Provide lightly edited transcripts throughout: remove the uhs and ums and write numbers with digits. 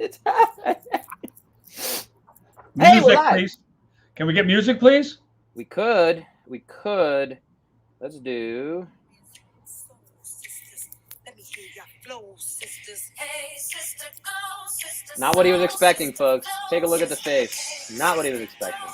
It's happening. Music, please. Can we get music, please? We could. Let's do. Not what he was expecting, folks. Take a look at the face. Not what he was expecting.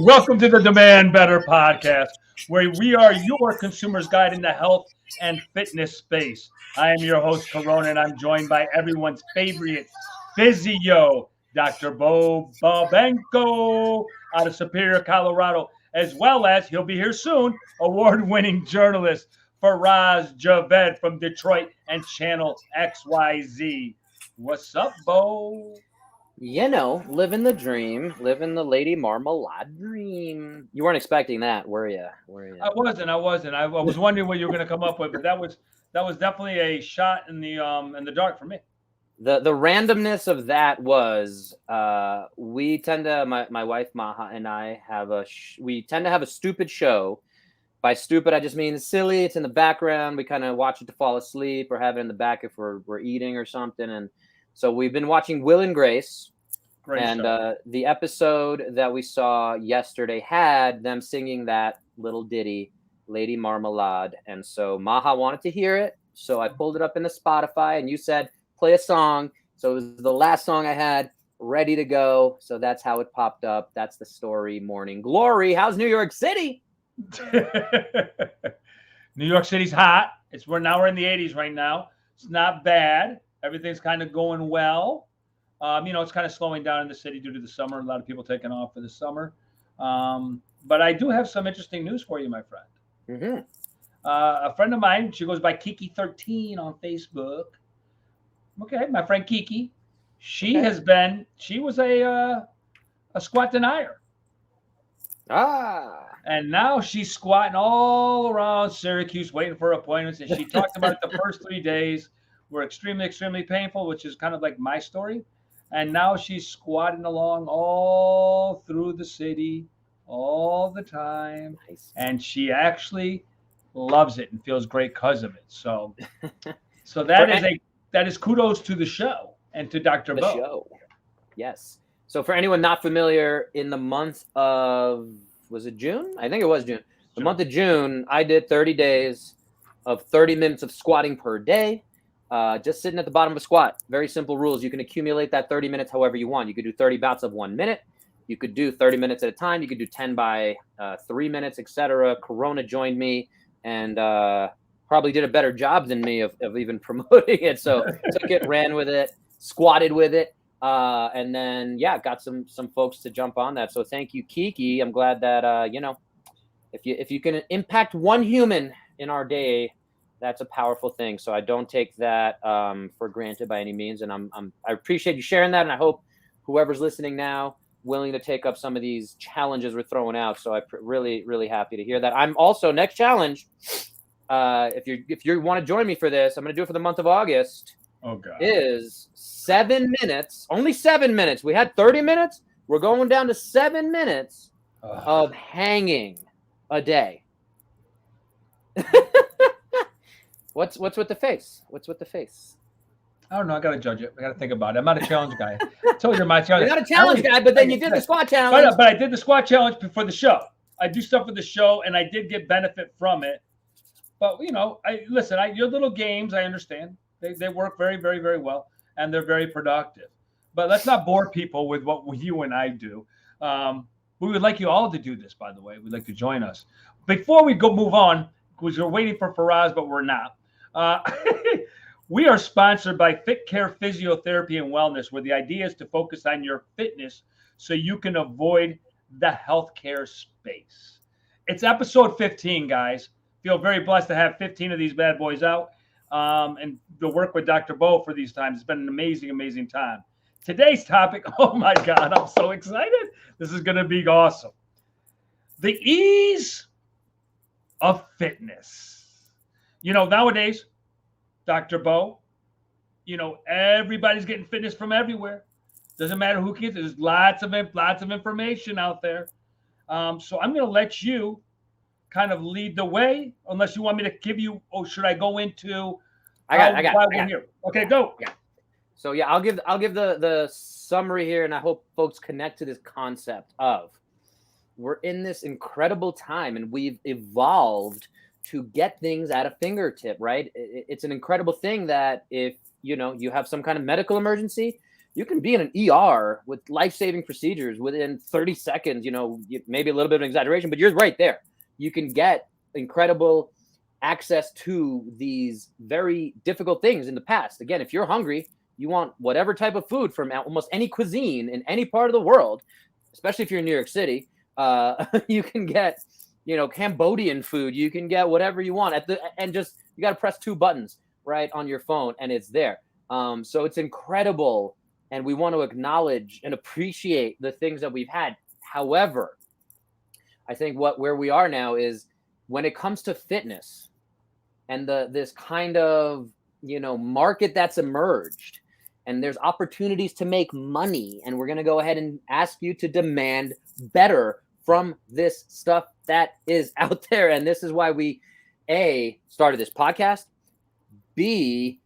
Welcome to the Demand Better podcast, where we are your consumer's guide in the health and fitness space. I am your host, Corona, and I'm joined by everyone's favorite physio, Dr. Bo Babenko out of Superior, Colorado, as well as, he'll be here soon, award-winning journalist Faraz Javed from Detroit and Channel XYZ. What's up, Bo? You know, living the dream, living the Lady Marmalade dream. You weren't expecting that, were you? I wasn't. I was wondering what you were going to come up with, but that was definitely a shot in the dark for me. The randomness of that was we tend to my wife Maha and I we tend to have a stupid show. By stupid, I just mean silly. It's in the background. We kind of watch it to fall asleep or have it in the back if we're eating or something. And so we've been watching Will and Grace. Great and the episode that we saw yesterday had them singing that little ditty, Lady Marmalade. And so Maha wanted to hear it. So I pulled it up in the Spotify and you said, play a song. So it was the last song I had ready to go. So that's how it popped up. That's the story. Morning Glory. How's New York City? New York City's hot. We're in the 80s right now. It's not bad. Everything's kind of going well. It's kind of slowing down in the city due to the summer. A lot of people taking off for the summer. But I do have some interesting news for you, my friend. Mm-hmm. A friend of mine, she goes by Kiki13 on Facebook. Okay, my friend Kiki. She was a squat denier. And now she's squatting all around Syracuse waiting for appointments. And she talked about the first 3 days were extremely, extremely painful, which is kind of like my story. And now she's squatting along all through the city all the time. Nice. And she actually loves it and feels great because of it. So that is kudos to the show and to Dr. Bo. Show. Yes. So for anyone not familiar, in the month of, was it June? I think it was June. The month of June, I did 30 days of 30 minutes of squatting per day. Just sitting at the bottom of a squat. Very simple rules. You can accumulate that 30 minutes however you want. You could do 30 bouts of 1 minute. You could do 30 minutes at a time. You could do 10 by 3 minutes, etc. Corona joined me and probably did a better job than me of even promoting it. So took it, ran with it, squatted with it. And then, got some folks to jump on that. So thank you, Kiki. I'm glad that, if you can impact one human in our day, that's a powerful thing. So I don't take that for granted by any means. And I appreciate you sharing that. And I hope whoever's listening now willing to take up some of these challenges we're throwing out. So I'm really, really happy to hear that. I'm also, next challenge, if you want to join me for this, I'm going to do it for the month of August. Oh, God. Is 7 minutes, only 7 minutes. We had 30 minutes. We're going down to 7 minutes of hanging a day. What's with the face? What's with the face? I don't know. I got to judge it. I got to think about it. I'm not a challenge guy. I told you my challenge. You're not a challenge guy, but then you did the squat challenge. But I did the squat challenge before the show. I do stuff for the show, and I did get benefit from it. But, your little games, I understand. They work very, very, very well, and they're very productive. But let's not bore people with what you and I do. We would like you all to do this, by the way. We'd like to join us. Before we move on, because we're waiting for Faraz, but we're not. We are sponsored by Fit Care Physiotherapy and Wellness, where the idea is to focus on your fitness so you can avoid the healthcare space. It's episode 15, guys. Feel very blessed to have 15 of these bad boys out. And to work with Dr. Bo for these times. It's been an amazing, amazing time. Today's topic, oh my God, I'm so excited. This is going to be awesome. The ease of fitness. Nowadays, Dr. Bo, everybody's getting fitness from everywhere. Doesn't matter who gets it. There's lots of information out there. So I'm going to let you kind of lead the way, unless you want me to give you, should I go into I got Why we're it. here. Okay, go. Yeah. So yeah, I'll give the summary here, and I hope folks connect to this concept of we're in this incredible time, and we've evolved to get things at a fingertip. Right? It's an incredible thing that if you have some kind of medical emergency, you can be in an ER with life-saving procedures within 30 seconds. Maybe a little bit of an exaggeration, but you're right there. You can get incredible access to these very difficult things in the past. Again, if you're hungry, you want whatever type of food from almost any cuisine in any part of the world, especially if you're in New York City, you can get, Cambodian food. You can get whatever you want and just you got to press 2 buttons right on your phone and it's there. So it's incredible, and we want to acknowledge and appreciate the things that we've had. However, I think where we are now is when it comes to fitness and this kind of market that's emerged, and there's opportunities to make money, and we're going to go ahead and ask you to demand better from this stuff that is out there. And this is why we started this podcast. B,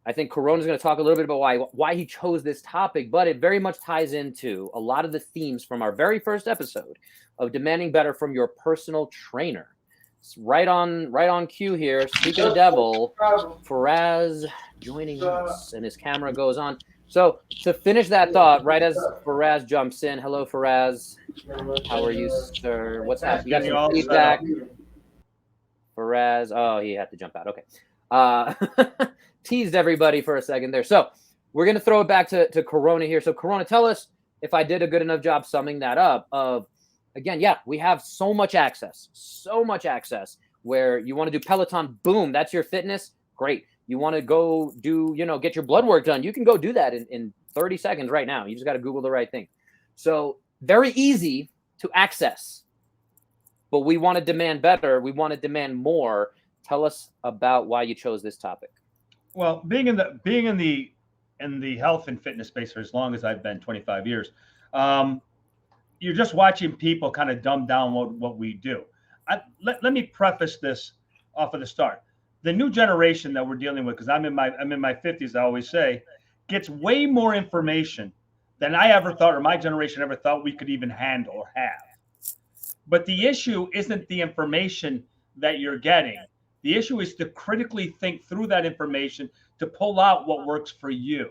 I think Corona's going to talk a little bit about why he chose this topic, but it very much ties into a lot of the themes from our very first episode of demanding better from your personal trainer. It's right on cue here. Speaking of devil, Faraz joining us, and his camera goes on. So to finish that thought, right as Faraz jumps in, hello Faraz, how are you, sir? What's happening? You got some feedback? Faraz, oh, he had to jump out. Okay. Teased everybody for a second there. So we're going to throw it back to Corona here. So Corona, tell us if I did a good enough job summing that up of, again, yeah, we have so much access where you want to do Peloton, boom, that's your fitness. Great. You want to go do, get your blood work done. You can go do that in 30 seconds right now. You just got to Google the right thing. So very easy to access, but we want to demand better. We want to demand more. Tell us about why you chose this topic. Well, being in the health and fitness space for as long as I've been, 25 years, you're just watching people kind of dumb down what we do. Let me preface this off of the start. The new generation that we're dealing with, because I'm in my 50s, I always say, gets way more information than I ever thought, or my generation ever thought we could even handle or have. But the issue isn't the information that you're getting. The issue is to critically think through that information to pull out what works for you.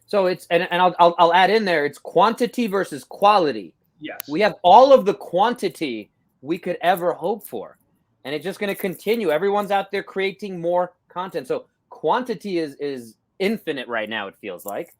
So it's and I'll add in there, it's quantity versus quality. Yes. We have all of the quantity we could ever hope for, and it's just going to continue. Everyone's out there creating more content. So quantity is infinite right now, it feels like.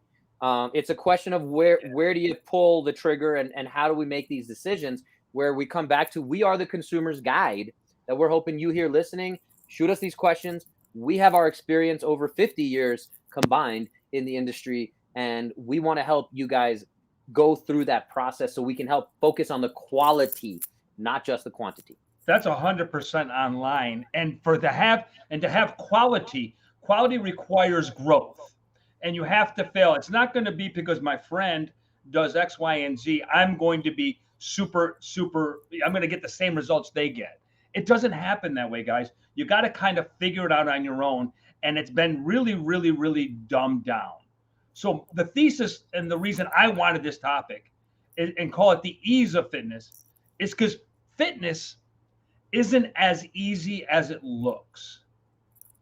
It's a question of where do you pull the trigger and how do we make these decisions, where we come back to we are the consumer's guide that we're hoping you here listening. Shoot us these questions. We have our experience over 50 years combined in the industry, and we want to help you guys go through that process so we can help focus on the quality, not just the quantity. That's 100% online. And to have quality requires growth, and you have to fail. It's not going to be because my friend does X, Y, and Z, I'm going to be super, I'm going to get the same results they get. It doesn't happen that way, guys. You got to kind of figure it out on your own. And it's been really, really, really dumbed down. So the thesis and the reason I wanted this topic and call it the ease of fitness is because fitness isn't as easy as it looks.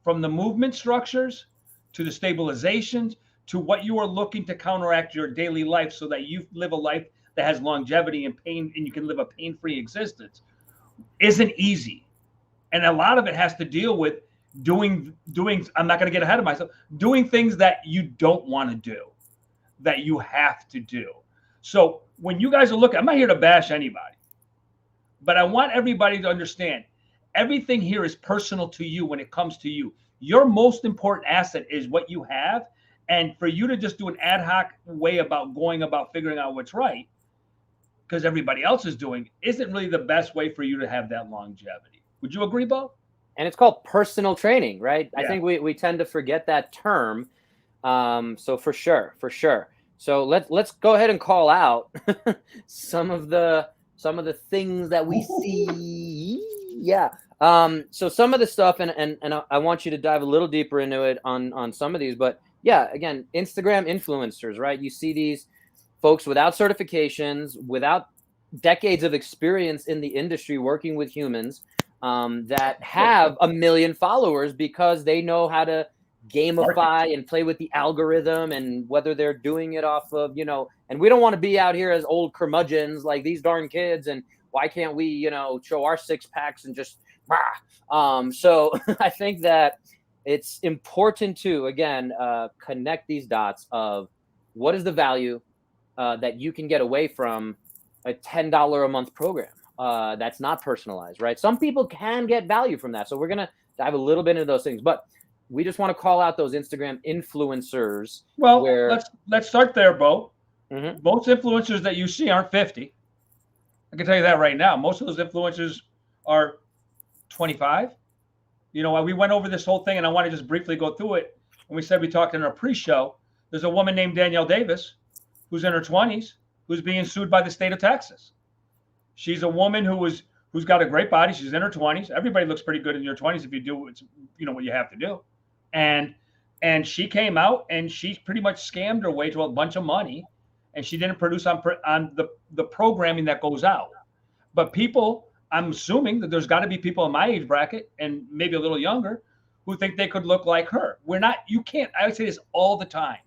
From the movement structures to the stabilizations to what you are looking to counteract your daily life so that you live a life that has longevity and pain, and you can live a pain-free existence, isn't easy. And a lot of it has to deal with doing, I'm not going to get ahead of myself, doing things that you don't want to do, that you have to do. So when you guys are looking, I'm not here to bash anybody, but I want everybody to understand everything here is personal to you when it comes to you. Your most important asset is what you have. And for you to just do an ad hoc way about going about figuring out what's right, because everybody else is doing, isn't really the best way for you to have that longevity. Would you agree, Bo? And it's called personal training, right? Yeah. I think we tend to forget that term. So for sure. So let's go ahead and call out some of the things that we see. Yeah. So some of the stuff, and I want you to dive a little deeper into it on some of these, but yeah, again, Instagram influencers, right? You see these folks without certifications, without decades of experience in the industry working with humans, that have a million followers because they know how to gamify and play with the algorithm, and whether they're doing it off of, and we don't want to be out here as old curmudgeons like these darn kids, and why can't we, show our six packs and just so I think that it's important to, again, connect these dots of what is the value that you can get away from a $10 a month program that's not personalized, right? Some people can get value from that. So we're going to dive a little bit into those things, but we just want to call out those Instagram influencers. Well, let's start there, Bo. Mm-hmm. Most influencers that you see aren't 50. I can tell you that right now. Most of those influencers are 25. We went over this whole thing, and I want to just briefly go through it. When we said we talked in our pre-show, there's a woman named Danielle Davis who's in her 20s who's being sued by the state of Texas. She's a woman who's got a great body. She's in her 20s. Everybody looks pretty good in your 20s if you do what you have to do. And she came out and she pretty much scammed her way to a bunch of money, and she didn't produce on the programming that goes out. But people, I'm assuming that there's got to be people in my age bracket and maybe a little younger who think they could look like her. You can't. I would say this all the time.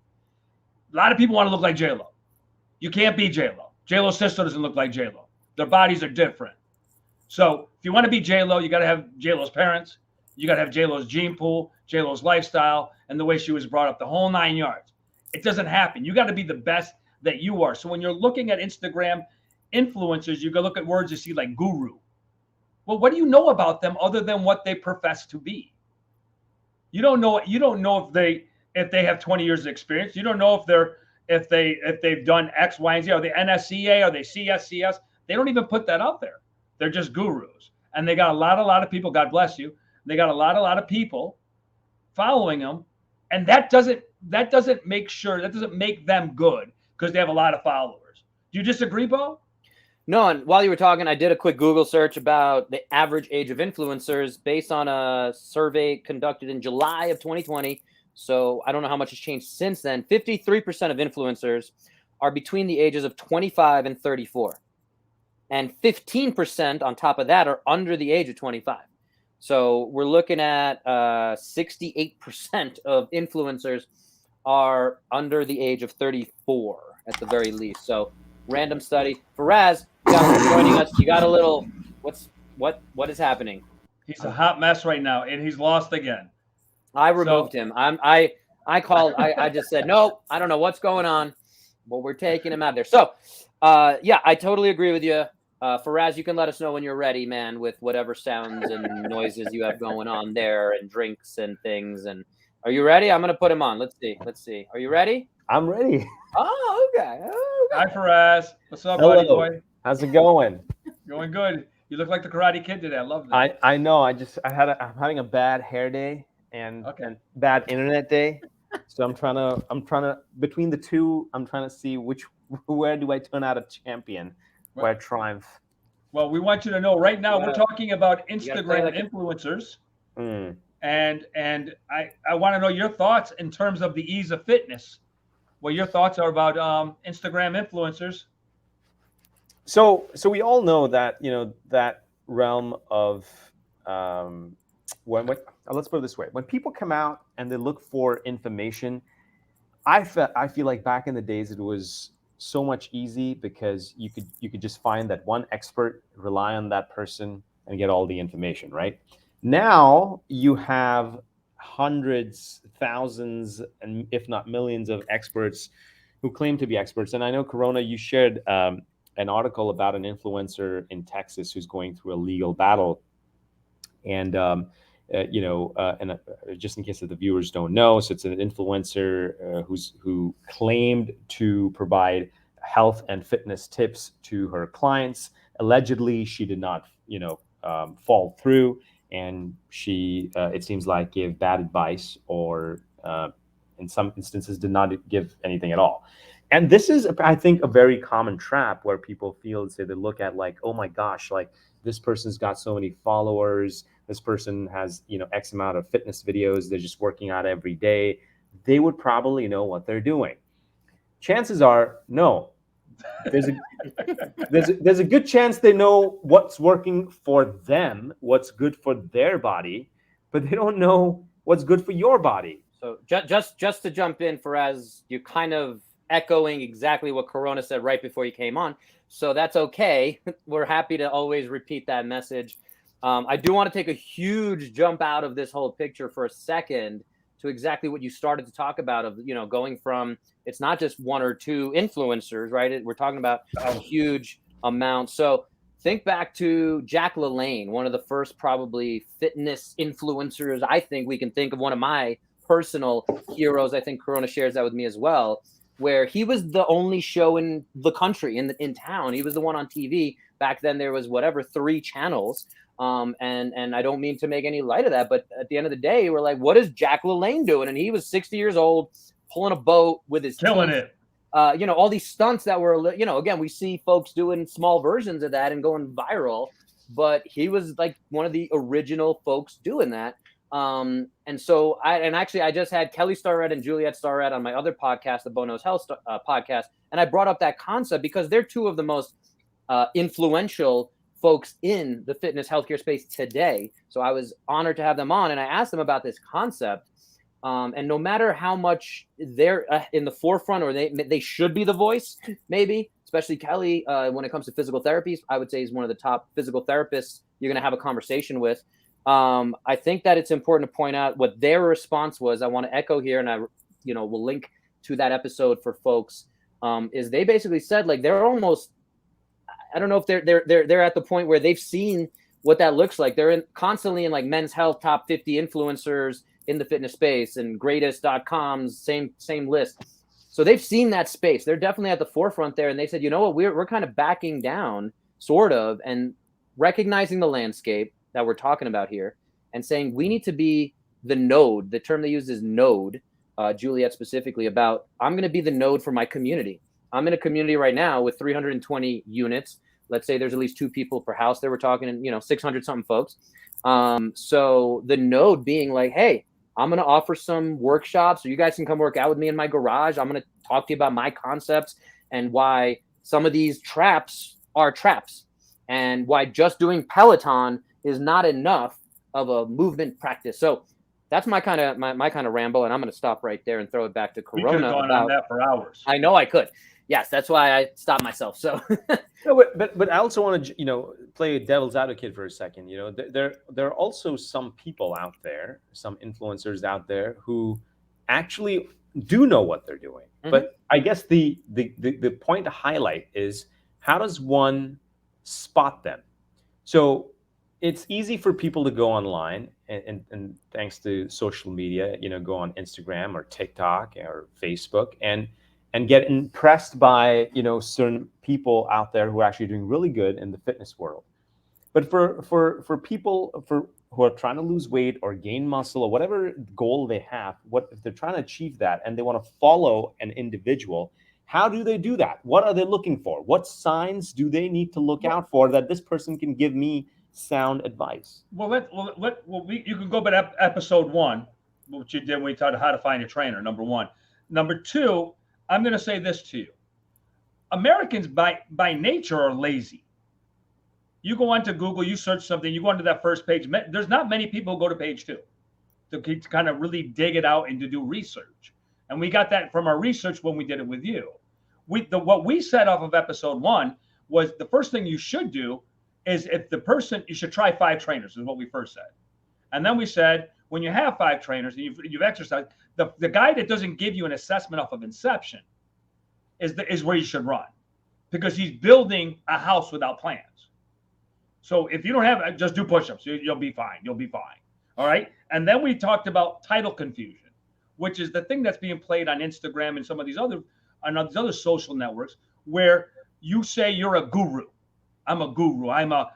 A lot of people want to look like J-Lo. You can't be J-Lo. J-Lo's sister doesn't look like J-Lo. Their bodies are different. So if you want to be J-Lo, you got to have J-Lo's parents. You got to have J-Lo's gene pool, J-Lo's lifestyle, and the way she was brought up, the whole 9 yards. It doesn't happen. You got to be the best that you are. So when you're looking at Instagram influencers, you go look at words you see like guru. Well, what do you know about them other than what they profess to be? You don't know if they have 20 years of experience. You don't know if they've done X, Y, and Z. Are they NSCA? Are they CSCS? They don't even put that out there. They're just gurus. And they got a lot of people, God bless you. They got a lot of people following them. And that doesn't make them good because they have a lot of followers. Do you disagree, Bo? No, and while you were talking, I did a quick Google search about the average age of influencers based on a survey conducted in July of 2020. So I don't know how much has changed since then. 53% of influencers are between the ages of 25 and 34. And 15% on top of that are under the age of 25. So we're looking at 68% of influencers are under the age of 34 at the very least. So random study. Faraz, joining us. You got a little. What is happening? He's a hot mess right now, and he's lost again. I removed him. I called. I just said no. I don't know what's going on, but we're taking him out there. So, yeah, I totally agree with you. Faraz, you can let us know when you're ready, man, with whatever sounds and noises you have going on there, and drinks and things. And are you ready? I'm gonna put him on. Let's see. Are you ready? I'm ready. Oh, okay. Hi, Faraz. What's up, Hello. buddy boy? How's it going? Going good. You look like the Karate Kid today. I love that. I know. I'm having a bad hair day and bad internet day. So I'm trying to between the two, I'm trying to see where do I turn out a champion, where I triumph. Well, we want you to know right now we're talking about Instagram influencers. And I want to know your thoughts in terms of the ease of fitness. What your thoughts are about Instagram influencers. So we all know that, that realm of let's put it this way. When people come out and they look for information, I feel like back in the days it was so much easy because you could just find that one expert, rely on that person, and get all the information, right? Now you have hundreds, thousands, and if not millions of experts who claim to be experts. And I know, Corona, you shared an article about an influencer in Texas who's going through a legal battle. And, just in case that the viewers don't know, so it's an influencer who claimed to provide health and fitness tips to her clients. Allegedly, she did not, fall through. And she, it seems like, gave bad advice or in some instances did not give anything at all. And this is, I think, a very common trap where people feel, say, they look at like, oh my gosh, like this person's got so many followers, this person has, X amount of fitness videos. They're just working out every day. They would probably know what they're doing. Chances are, no. There's a good chance they know what's working for them, what's good for their body, but they don't know what's good for your body. So just to jump in, Faraz, you're kind of echoing exactly what Corona said right before you came on. So that's okay. We're happy to always repeat that message. I do want to take a huge jump out of this whole picture for a second to exactly what you started to talk about of, going from, it's not just one or two influencers, right? We're talking about a huge amount. So think back to Jack LaLanne, one of the first probably fitness influencers. I think we can think of one of my personal heroes. I think Corona shares that with me as well, where he was the only show in the country, in town. He was the one on TV. Back then there was 3 channels. And I don't mean to make any light of that, but at the end of the day, we're like, what is Jack LaLanne doing? And he was 60 years old, pulling a boat with his killing teeth. it. All these stunts that were, again, we see folks doing small versions of that and going viral, but he was like one of the original folks doing that. And so I just had Kelly Starrett and Juliet Starrett on my other podcast, the Bono's Health podcast. And I brought up that concept because they're two of the most influential folks in the fitness healthcare space today. So I was honored to have them on, and I asked them about this concept. And no matter how much they're in the forefront, or they should be the voice, maybe, especially Kelly, when it comes to physical therapies, I would say he's one of the top physical therapists you're going to have a conversation with. I think that it's important to point out what their response was. I want to echo here, and I, will link to that episode for folks. Is they basically said, like, they're almost, I don't know if they're at the point where they've seen what that looks like. They're constantly in like Men's Health top 50 influencers in the fitness space and greatest.com's same list. So they've seen that space. They're definitely at the forefront there. And they said, you know what, we're kind of backing down sort of, and recognizing the landscape that we're talking about here and saying we need to be the node. The term they use is node, Juliet specifically, about I'm going to be the node for my community. I'm in a community right now with 320 units. Let's say there's at least 2 people per house. They were talking, 600 something folks. So the node being like, hey, I'm going to offer some workshops, or you guys can come work out with me in my garage. I'm going to talk to you about my concepts and why some of these traps are traps, and why just doing Peloton is not enough of a movement practice. So that's my kind of my kind of ramble, and I'm going to stop right there and throw it back to Corona. We could have gone on that for hours. I know I could. Yes, that's why I stopped myself. So, no, but I also want to play devil's advocate for a second. There are also some people out there, some influencers out there who actually do know what they're doing. Mm-hmm. But I guess the point to highlight is, how does one spot them? So it's easy for people to go online and thanks to social media, go on Instagram or TikTok or Facebook and get impressed by, certain people out there who are actually doing really good in the fitness world. But for people who are trying to lose weight or gain muscle or whatever goal they have, what if they're trying to achieve that and they want to follow an individual, how do they do that? What are they looking for? What signs do they need to look out for that this person can give me sound advice? You can go back to episode 1, which you did when we taught how to find a trainer, number 1. Number 2, I'm going to say this to you. Americans by nature are lazy. You go onto Google, you search something, you go onto that first page. There's not many people who go to page 2 to kind of really dig it out and to do research. And we got that from our research when we did it with you. What we set off of episode 1 was the first thing you should do is you should try 5 trainers, is what we first said. And then we said, when you have 5 trainers and you've exercised, the guy that doesn't give you an assessment off of inception is where you should run, because he's building a house without plans. So if you don't have, just do push-ups. You'll be fine. You'll be fine. All right. And then we talked about title confusion, which is the thing that's being played on Instagram and some of these other social networks, where you say you're a guru. I'm a guru. I'm a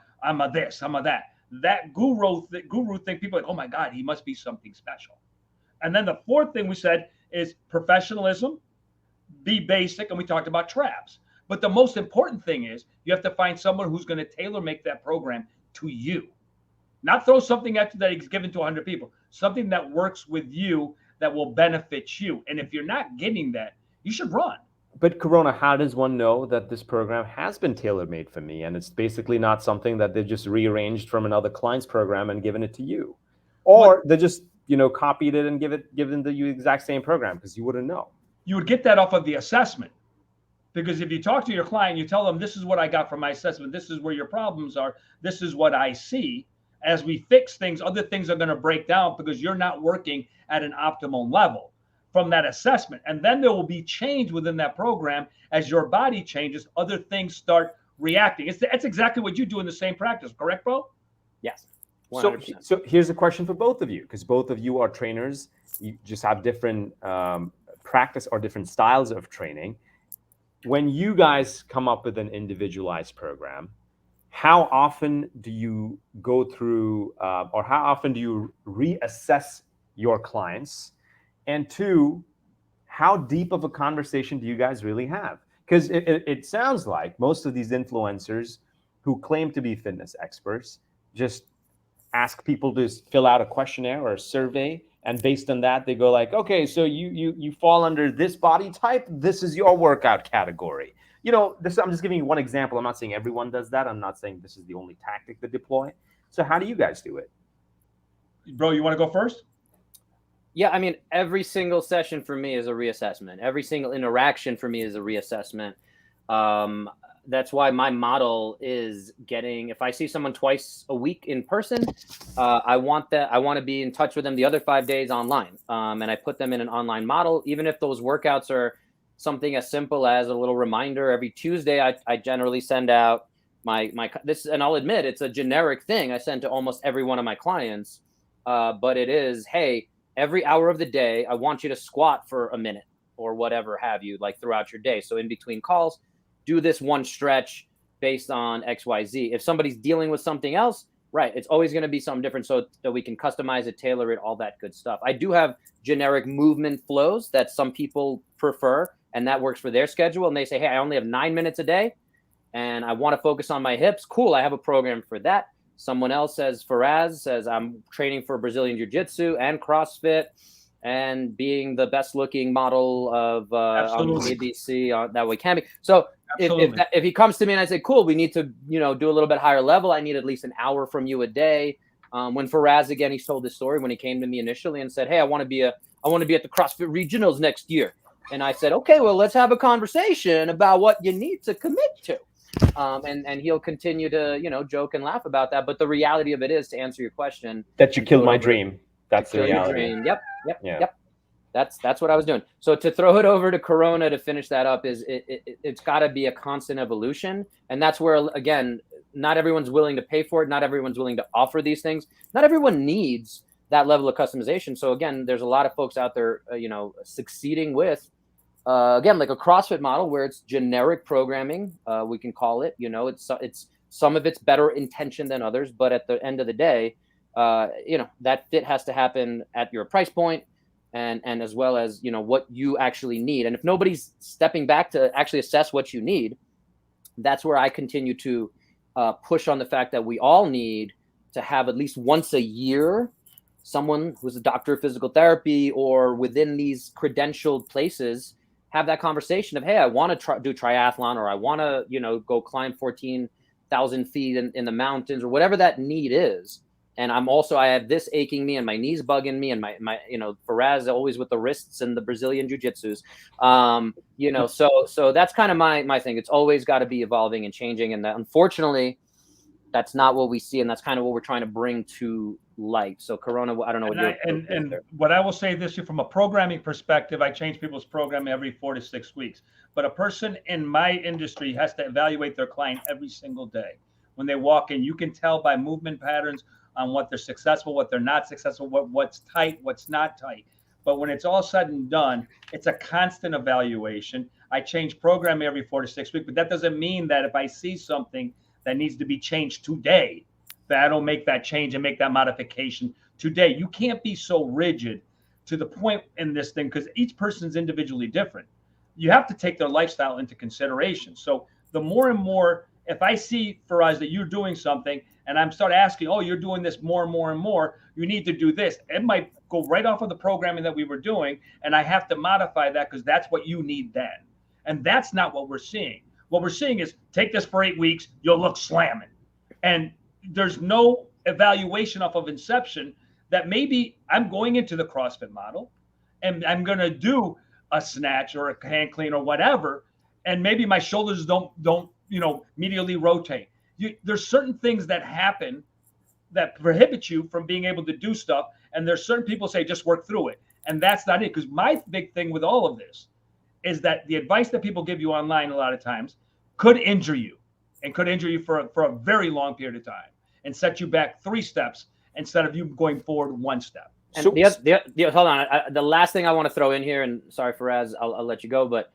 this. I'm a that. That guru thing, people are like, oh my God, he must be something special. And then the 4th thing we said is professionalism, be basic, and we talked about traps. But the most important thing is you have to find someone who's going to tailor make that program to you. Not throw something at you that is given to 100 people. Something that works with you that will benefit you. And if you're not getting that, you should run. But Corona, how does one know that this program has been tailor-made for me, and it's basically not something that they just rearranged from another client's program and given it to you, or they just copied it and given the you exact same program, because you wouldn't know. You would get that off of the assessment, because if you talk to your client, you tell them, this is what I got from my assessment, this is where your problems are, this is what I see. As we fix things, other things are going to break down because you're not working at an optimal level from that assessment. And then there will be change within that program as your body changes, other things start reacting. That's exactly what you do in the same practice, correct, bro? Yes. 100%. So here's a question for both of you, because both of you are trainers. You just have different practice or different styles of training. When you guys come up with an individualized program, how often do you go through or how often do you reassess your clients? And two, how deep of a conversation do you guys really have? Because it sounds like most of these influencers who claim to be fitness experts just ask people to fill out a questionnaire or a survey, and based on that, they go like, okay, so you fall under this body type, this is your workout category. I'm just giving you one example. I'm not saying everyone does that. I'm not saying this is the only tactic to deploy. So how do you guys do it? Bro, you want to go first? Yeah, I mean, every single session for me is a reassessment. Every single interaction for me is a reassessment. That's why my model is if I see someone twice a week in person, I want to be in touch with them the other 5 days online. And I put them in an online model, even if those workouts are something as simple as a little reminder. Every Tuesday, I generally send out this, and I'll admit it's a generic thing I send to almost every one of my clients. But it is, hey, every hour of the day, I want you to squat for a minute or whatever have you, like throughout your day. So in between calls, do this one stretch based on XYZ. If somebody's dealing with something else, right, it's always going to be something different so that we can customize it, tailor it, all that good stuff. I do have generic movement flows that some people prefer, and that works for their schedule. And they say, hey, I only have 9 minutes a day and I want to focus on my hips. Cool, I have a program for that. Someone else Faraz says, I'm training for Brazilian Jiu-Jitsu and CrossFit and being the best looking model of on the ABC that we can be. So if he comes to me and I say, cool, we need to do a little bit higher level, I need at least an hour from you a day. When Faraz, again, he told this story when he came to me initially and said, hey, I want to be at the CrossFit Regionals next year. And I said, okay, well, let's have a conversation about what you need to commit to. And he'll continue to, joke and laugh about that. But the reality of it is, to answer your question, that you killed my dream. That's the reality. Yep. That's what I was doing. So to throw it over to Corona to finish that up it's got to be a constant evolution. And that's where, again, not everyone's willing to pay for it. Not everyone's willing to offer these things. Not everyone needs that level of customization. So again, there's a lot of folks out there, succeeding with, again, like a CrossFit model where it's generic programming. We can call it, it's some of it's better intention than others, but at the end of the day, that fit has to happen at your price point and as well as, what you actually need. And if nobody's stepping back to actually assess what you need, that's where I continue to push on the fact that we all need to have at least once a year someone who's a doctor of physical therapy or within these credentialed places have that conversation of, hey, I want to do triathlon, or I want to, go climb 14,000 feet in the mountains, or whatever that need is. And I have this aching me and my knees bugging me and my Faraz always with the wrists and the Brazilian jiu-jitsus. So that's kind of my thing. It's always got to be evolving and changing. And that, unfortunately, that's not what we see. And that's kind of what we're trying to bring to light. So Corona, I don't know what and what I will say this year from a programming perspective, I change people's programming every 4 to 6 weeks. But a person in my industry has to evaluate their client every single day. When they walk in, you can tell by movement patterns on what they're successful, what they're not successful, what's tight, what's not tight. But when it's all said and done, it's a constant evaluation. I change programming every 4 to 6 weeks, but that doesn't mean that if I see something that needs to be changed today, that I don't make that change and make that modification today. You can't be so rigid to the point in this thing because each person's individually different. You have to take their lifestyle into consideration. So the more and more, if I see, Faraz, that you're doing something and I'm start asking, oh, you're doing this more and more and more, you need to do this. It might go right off of the programming that we were doing, and I have to modify that because that's what you need then. And that's not what we're seeing. What we're seeing is take this for 8 weeks, you'll look slamming. And there's no evaluation off of inception that maybe I'm going into the CrossFit model and I'm going to do a snatch or a hand clean or whatever, and maybe my shoulders don't medially rotate. There's certain things that happen that prohibit you from being able to do stuff, and there's certain people say just work through it, and that's not it. Because my big thing with all of this is that the advice that people give you online a lot of times could injure you, and could injure you for a very long period of time, and set you back 3 steps instead of you going forward 1 step. And hold on. The last thing I want to throw in here, and sorry, Faraz, I'll let you go, but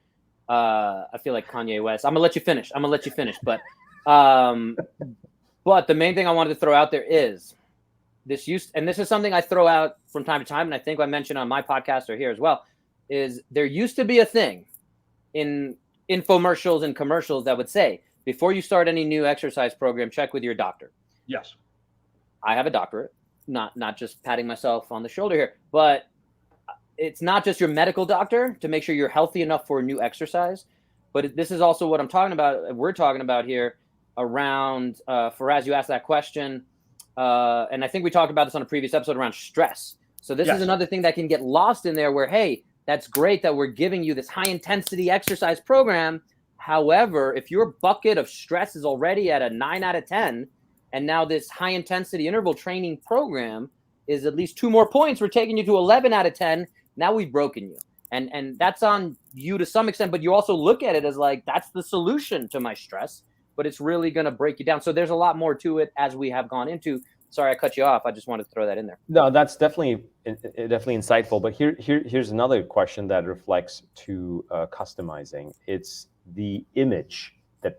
I feel like Kanye West. I'm gonna let you finish. But the main thing I wanted to throw out there is this is something I throw out from time to time, and I think I mentioned on my podcast or here as well, is there used to be a thing in infomercials and commercials that would say, before you start any new exercise program, check with your doctor. Yes. I have a doctorate. Not just patting myself on the shoulder here, but it's not just your medical doctor to make sure you're healthy enough for a new exercise, but this is also what I'm talking about. We're talking about here around, Faraz, you asked that question, and I think we talked about this on a previous episode around stress. So this is another thing that can get lost in there where, hey, that's great that we're giving you this high intensity exercise program. However, if your bucket of stress is already at a 9 out of 10, and now this high intensity interval training program is at least 2 more points, we're taking you to 11 out of 10. Now we've broken you. And that's on you to some extent, but you also look at it as like, that's the solution to my stress, but it's really going to break you down. So there's a lot more to it as we have gone into. Sorry, I cut you off. I just wanted to throw that in there. No, that's definitely insightful. But here's another question that reflects to customizing. It's the image that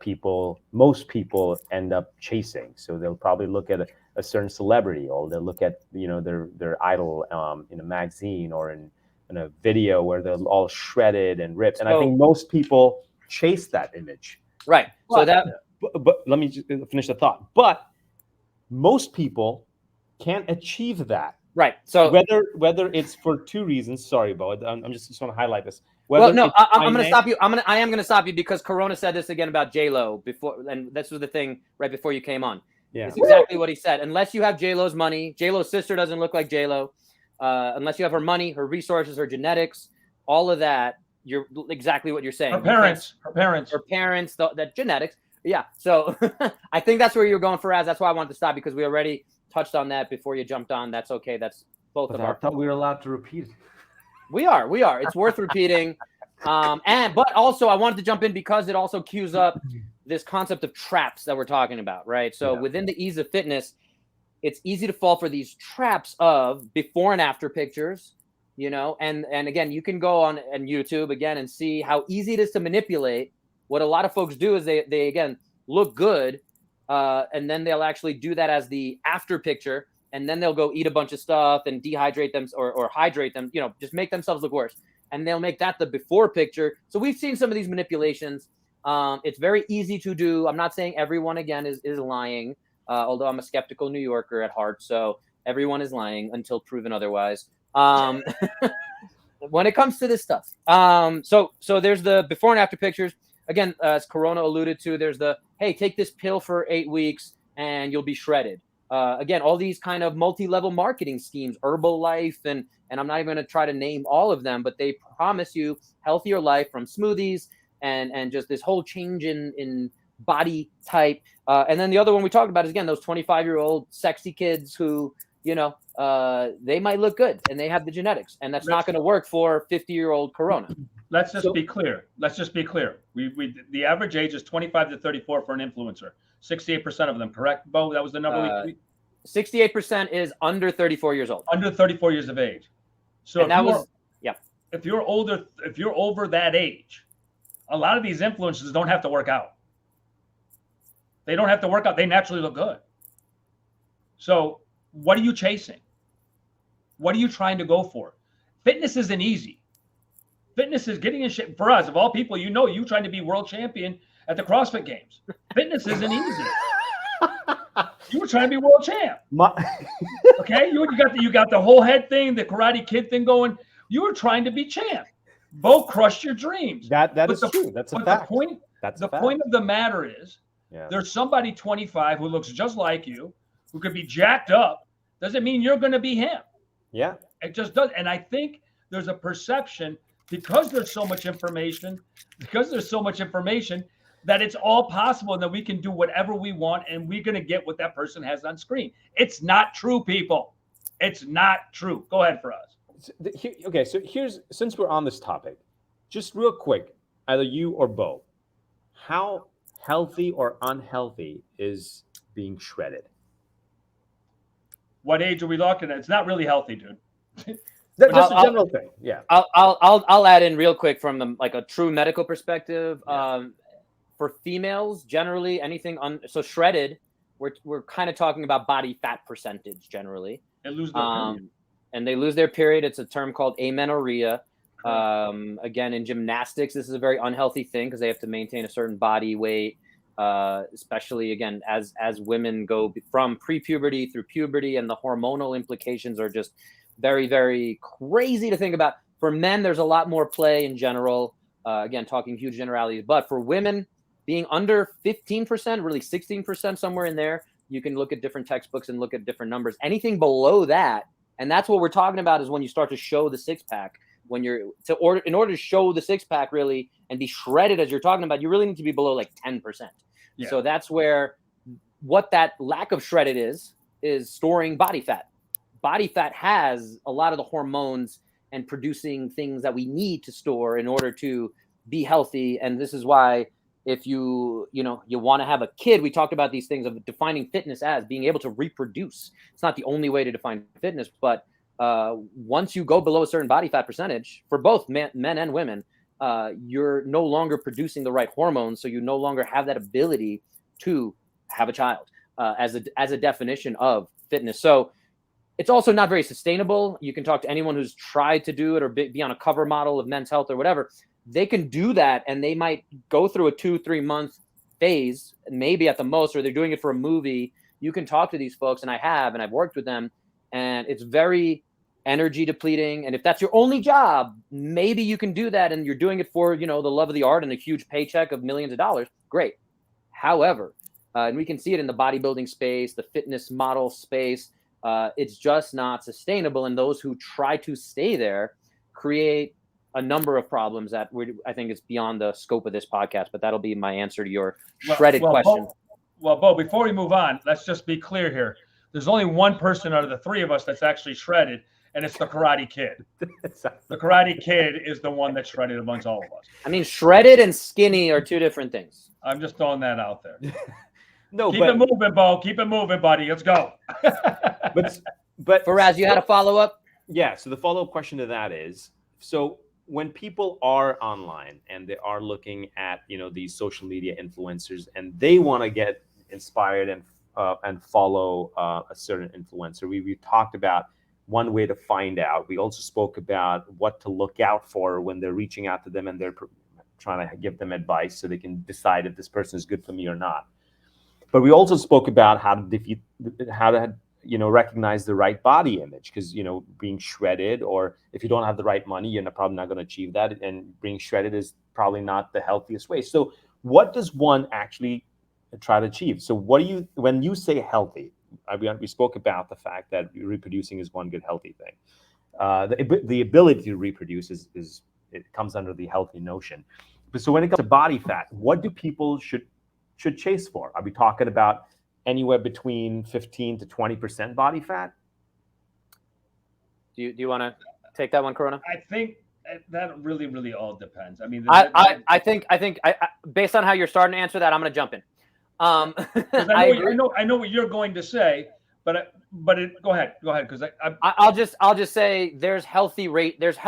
most people end up chasing. So they'll probably look at a certain celebrity, or they'll look at their idol in a magazine or in a video where they're all shredded and ripped. And I think most people chase that image. Right. But let me just finish the thought. But most people can't achieve that. Right. So whether it's for 2 reasons. Sorry, Bo. I'm just want to highlight this. I'm going to stop you. I am going to stop you because Corona said this again about J-Lo before, and this was the thing right before you came on. Yeah. It's exactly what he said. Unless you have J-Lo's money, J-Lo's sister doesn't look like J-Lo. Unless you have her money, her resources, her genetics, all of that, you're exactly what you're saying. Her parents, that genetics. Yeah. So I think that's where you're going, Faraz. That's why I wanted to stop, because we already touched on that before you jumped on. That's okay. That's both of our. I thought we were allowed to repeat it. We are. It's worth repeating. But also I wanted to jump in because it also cues up this concept of traps that we're talking about, right? So within the ease of fitness, it's easy to fall for these traps of before and after pictures, and again, you can go on YouTube again and see how easy it is to manipulate. What a lot of folks do is they again look good, and then they'll actually do that as the after picture, and then they'll go eat a bunch of stuff and dehydrate them or hydrate them, just make themselves look worse. And they'll make that the before picture. So we've seen some of these manipulations. It's very easy to do. I'm not saying everyone, again, is lying, although I'm a skeptical New Yorker at heart. So everyone is lying until proven otherwise. When it comes to this stuff. So there's the before and after pictures. Again, as Corona alluded to, there's the, hey, take this pill for 8 weeks and you'll be shredded. Again, all these kind of multi-level marketing schemes, Herbalife, and I'm not even going to try to name all of them, but they promise you healthier life from smoothies and just this whole change in body type. And then the other one we talked about is, again, those 25-year-old sexy kids who, they might look good and they have the genetics, and that's not going to work for 50-year-old Corona. Let's just be clear. We the average age is 25 to 34 for an influencer. 68% of them, correct, Bo? That was the number. 68% is under 34 years old. Under 34 years of age. So if you're older, if you're over that age, a lot of these influencers don't have to work out. They don't have to work out. They naturally look good. So what are you chasing? What are you trying to go for? Fitness isn't easy. Fitness is getting in shape. For us, of all people, you trying to be world champion at the CrossFit Games. Fitness isn't easy. You were trying to be world champ. Okay, you got the whole head thing, the Karate Kid thing going. You were trying to be champ. Bo crushed your dreams. That is true. That's a fact. The point of the matter is, yeah. There's somebody 25 who looks just like you, who could be jacked up. Doesn't mean you're going to be him. Yeah. It just does. And I think there's a perception because there's so much information, that it's all possible and that we can do whatever we want and we're going to get what that person has on screen. It's not true, people. It's not true. Go ahead, Faraz. Okay, so since we're on this topic, just real quick, either you or Bo, how healthy or unhealthy is being shredded? What age are we looking at? It's not really healthy, dude. Just a general thing. Yeah. I'll add in real quick from a true medical perspective. Yeah. For females, generally anything so shredded, we're kind of talking about body fat percentage generally. They lose their period. And they lose their period. It's a term called amenorrhea. Again, in gymnastics, this is a very unhealthy thing because they have to maintain a certain body weight, especially again as women go from pre-puberty through puberty, and the hormonal implications are just very, very crazy to think about. For men, there's a lot more play in general. Again, talking huge generalities, but for women, being under 15%, really 16%, somewhere in there, you can look at different textbooks and look at different numbers. Anything below that, and that's what we're talking about, is when you start to show the six pack. When in order to show the six pack really and be shredded as you're talking about, you really need to be below like 10%. Yeah. So that's where what that lack of shredded is storing body fat. Body fat has a lot of the hormones and producing things that we need to store in order to be healthy. And this is why if you want to have a kid, we talked about these things of defining fitness as being able to reproduce. It's not the only way to define fitness, but once you go below a certain body fat percentage for both men and women, you're no longer producing the right hormones. So you no longer have that ability to have a child as a definition of fitness. So it's also not very sustainable. You can talk to anyone who's tried to do it or be on a cover model of Men's Health or whatever. They can do that, and they might go through a 2-3 month phase, maybe at the most, or they're doing it for a movie. You can talk to these folks, and I've worked with them, and it's very energy depleting. And if that's your only job, maybe you can do that, and you're doing it for the love of the art and a huge paycheck of millions of dollars. Great. However, and we can see it in the bodybuilding space, the fitness model space. It's just not sustainable, and those who try to stay there create a number of problems that I think is beyond the scope of this podcast, but that'll be my answer to your shredded question. Bo, before we move on, let's just be clear here. There's only one person out of the three of us that's actually shredded, and it's the Karate Kid. The Karate Kid is the one that's shredded amongst all of us. I mean, shredded and skinny are two different things. I'm just throwing that out there. Keep it moving, Bo. Keep it moving, buddy. Let's go. but Faraz, you had a follow-up? Yeah. So the follow-up question to that is, so when people are online and they are looking at these social media influencers and they want to get inspired and follow a certain influencer, we talked about one way to find out. We also spoke about what to look out for when they're reaching out to them and they're trying to give them advice so they can decide if this person is good for me or not. But we also spoke about how to recognize the right body image, because being shredded, or if you don't have the right money, you're probably not going to achieve that, and being shredded is probably not the healthiest way. So what does one actually try to achieve? So when you say healthy, we spoke about the fact that reproducing is one good healthy thing. The ability to reproduce is it comes under the healthy notion. But so when it comes to body fat, what do people should chase for? Are we talking about anywhere between 15 to 20% body fat? Do you want to take that one, Corona? I think that really, really all depends. I mean, I think based on how you're starting to answer that, I'm going to jump in. I know what you're going to say, but go ahead, because I'll just say there's healthy ranges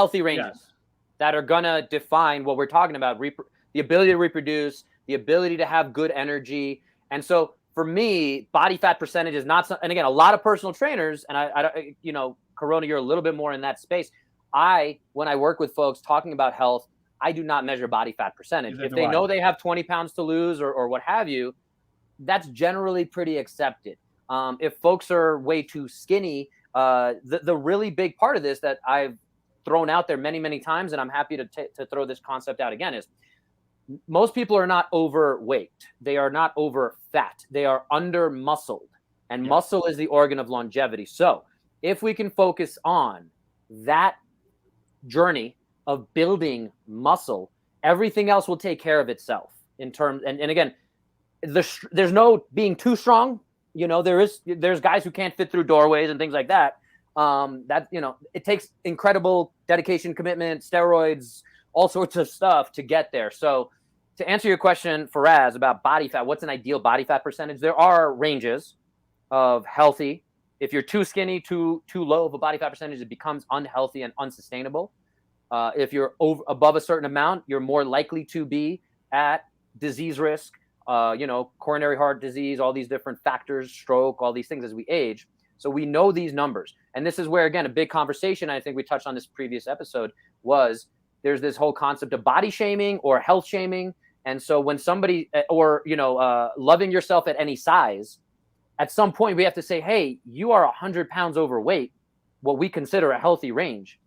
that are going to define what we're talking about: the ability to reproduce, the ability to have good energy, and so. For me, body fat percentage is not, and again, a lot of personal trainers, and I Corona, you're a little bit more in that space. When I work with folks talking about health, I do not measure body fat percentage. If they know they have 20 pounds to lose or what have you, that's generally pretty accepted. If folks are way too skinny, the really big part of this that I've thrown out there many, many times, and I'm happy to throw this concept out again, is most people are not overweight. They are not over fat. They are under muscled, and muscle is the organ of longevity. So if we can focus on that journey of building muscle, everything else will take care of itself in terms. And again, there's no being too strong. You know, there's guys who can't fit through doorways and things like that. That, you know, it takes incredible dedication, commitment, steroids, all sorts of stuff to get there. So to answer your question, Faraz, about body fat, what's an ideal body fat percentage? There are ranges of healthy. If you're too skinny, too low of a body fat percentage, it becomes unhealthy and unsustainable. If you're above a certain amount, you're more likely to be at disease risk, you know, coronary heart disease, all these different factors, stroke, all these things as we age. So we know these numbers. And this is where, again, a big conversation, I think we touched on this previous episode, was there's this whole concept of body shaming or health shaming. And so when somebody, or, you know, loving yourself at any size, at some point we have to say, hey, you are 100 pounds overweight, what we consider a healthy range.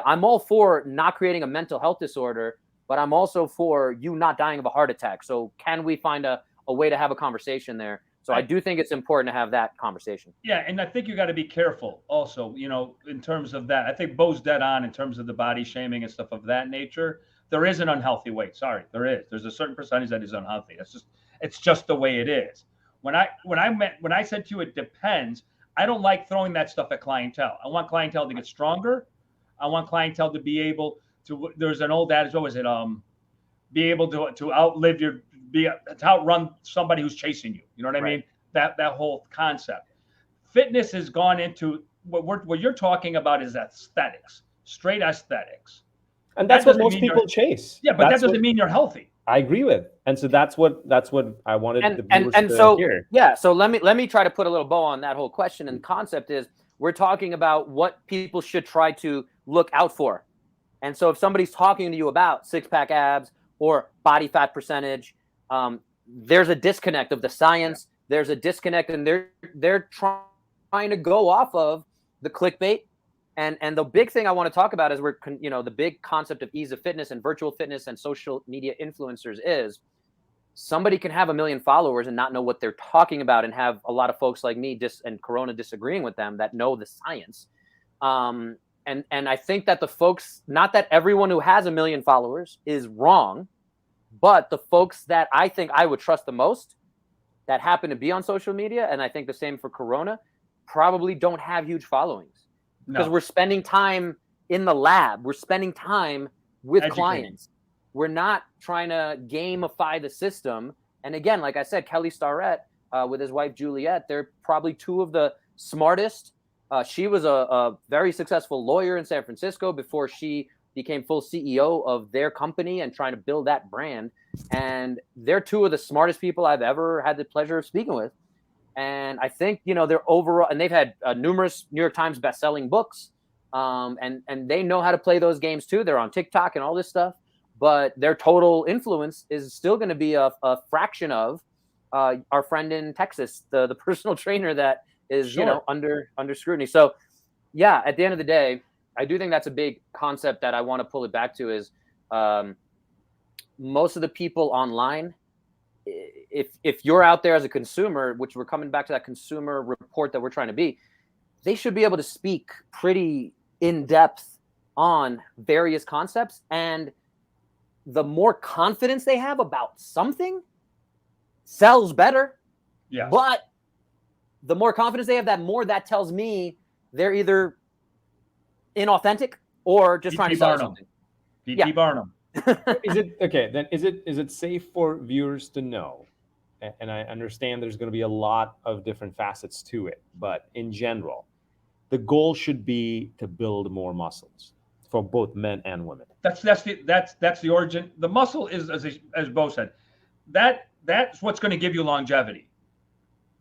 I'm all for not creating a mental health disorder, but I'm also for you not dying of a heart attack. So can we find a way to have a conversation there? So I do think it's important to have that conversation. Yeah, and I think you got to be careful also, you know, in terms of that. I think Bo's dead on in terms of the body shaming and stuff of that nature. There is an unhealthy weight. Sorry, there is. There's a certain percentage that is unhealthy. It's just the way it is. When I said to you it depends, I don't like throwing that stuff at clientele. I want clientele to get stronger. I want clientele to be able to. There's an old adage, what was it? Be able to outlive to outrun somebody who's chasing you. You know what I mean? That whole concept. Fitness has gone into what you're talking about is aesthetics, straight aesthetics. And that's what most people chase. Yeah, but that doesn't mean you're healthy. I agree with. And so that's what I wanted the viewers to hear. Yeah, so let me try to put a little bow on that whole question. And concept is we're talking about what people should try to look out for. And so if somebody's talking to you about six-pack abs or body fat percentage, there's a disconnect of the science. There's a disconnect, and they're trying to go off of the clickbait. And the big thing I want to talk about is the big concept of ease of fitness and virtual fitness and social media influencers is somebody can have 1 million followers and not know what they're talking about, and have a lot of folks like me and Corona disagreeing with them that know the science. And I think that the folks, not that everyone who has 1 million followers is wrong, but the folks that I think I would trust the most that happen to be on social media, and I think the same for Corona, probably don't have huge followings. Because we're spending time in the lab. We're spending time with clients. We're not trying to gamify the system. And again, like I said, Kelly Starrett with his wife, Juliet, they're probably two of the smartest. She was a very successful lawyer in San Francisco before she became full CEO of their company and trying to build that brand. And they're two of the smartest people I've ever had the pleasure of speaking with. And I think, they're overall, and they've had numerous New York Times bestselling books, and they know how to play those games too. They're on TikTok and all this stuff, but their total influence is still going to be a fraction of our friend in Texas, the personal trainer that is, under scrutiny. So yeah, at the end of the day, I do think that's a big concept that I want to pull it back to is most of the people online, if you're out there as a consumer, which we're coming back to that consumer report that we're trying to be, they should be able to speak pretty in depth on various concepts. And the more confidence they have about something sells better. Yeah. But the more confidence they have, that tells me they're either inauthentic or just trying to sell something. P.T. Barnum. Is it safe for viewers to know? And I understand there's going to be a lot of different facets to it, but in general, the goal should be to build more muscles for both men and women. That's the origin. The muscle is, as Bo said, that's what's going to give you longevity.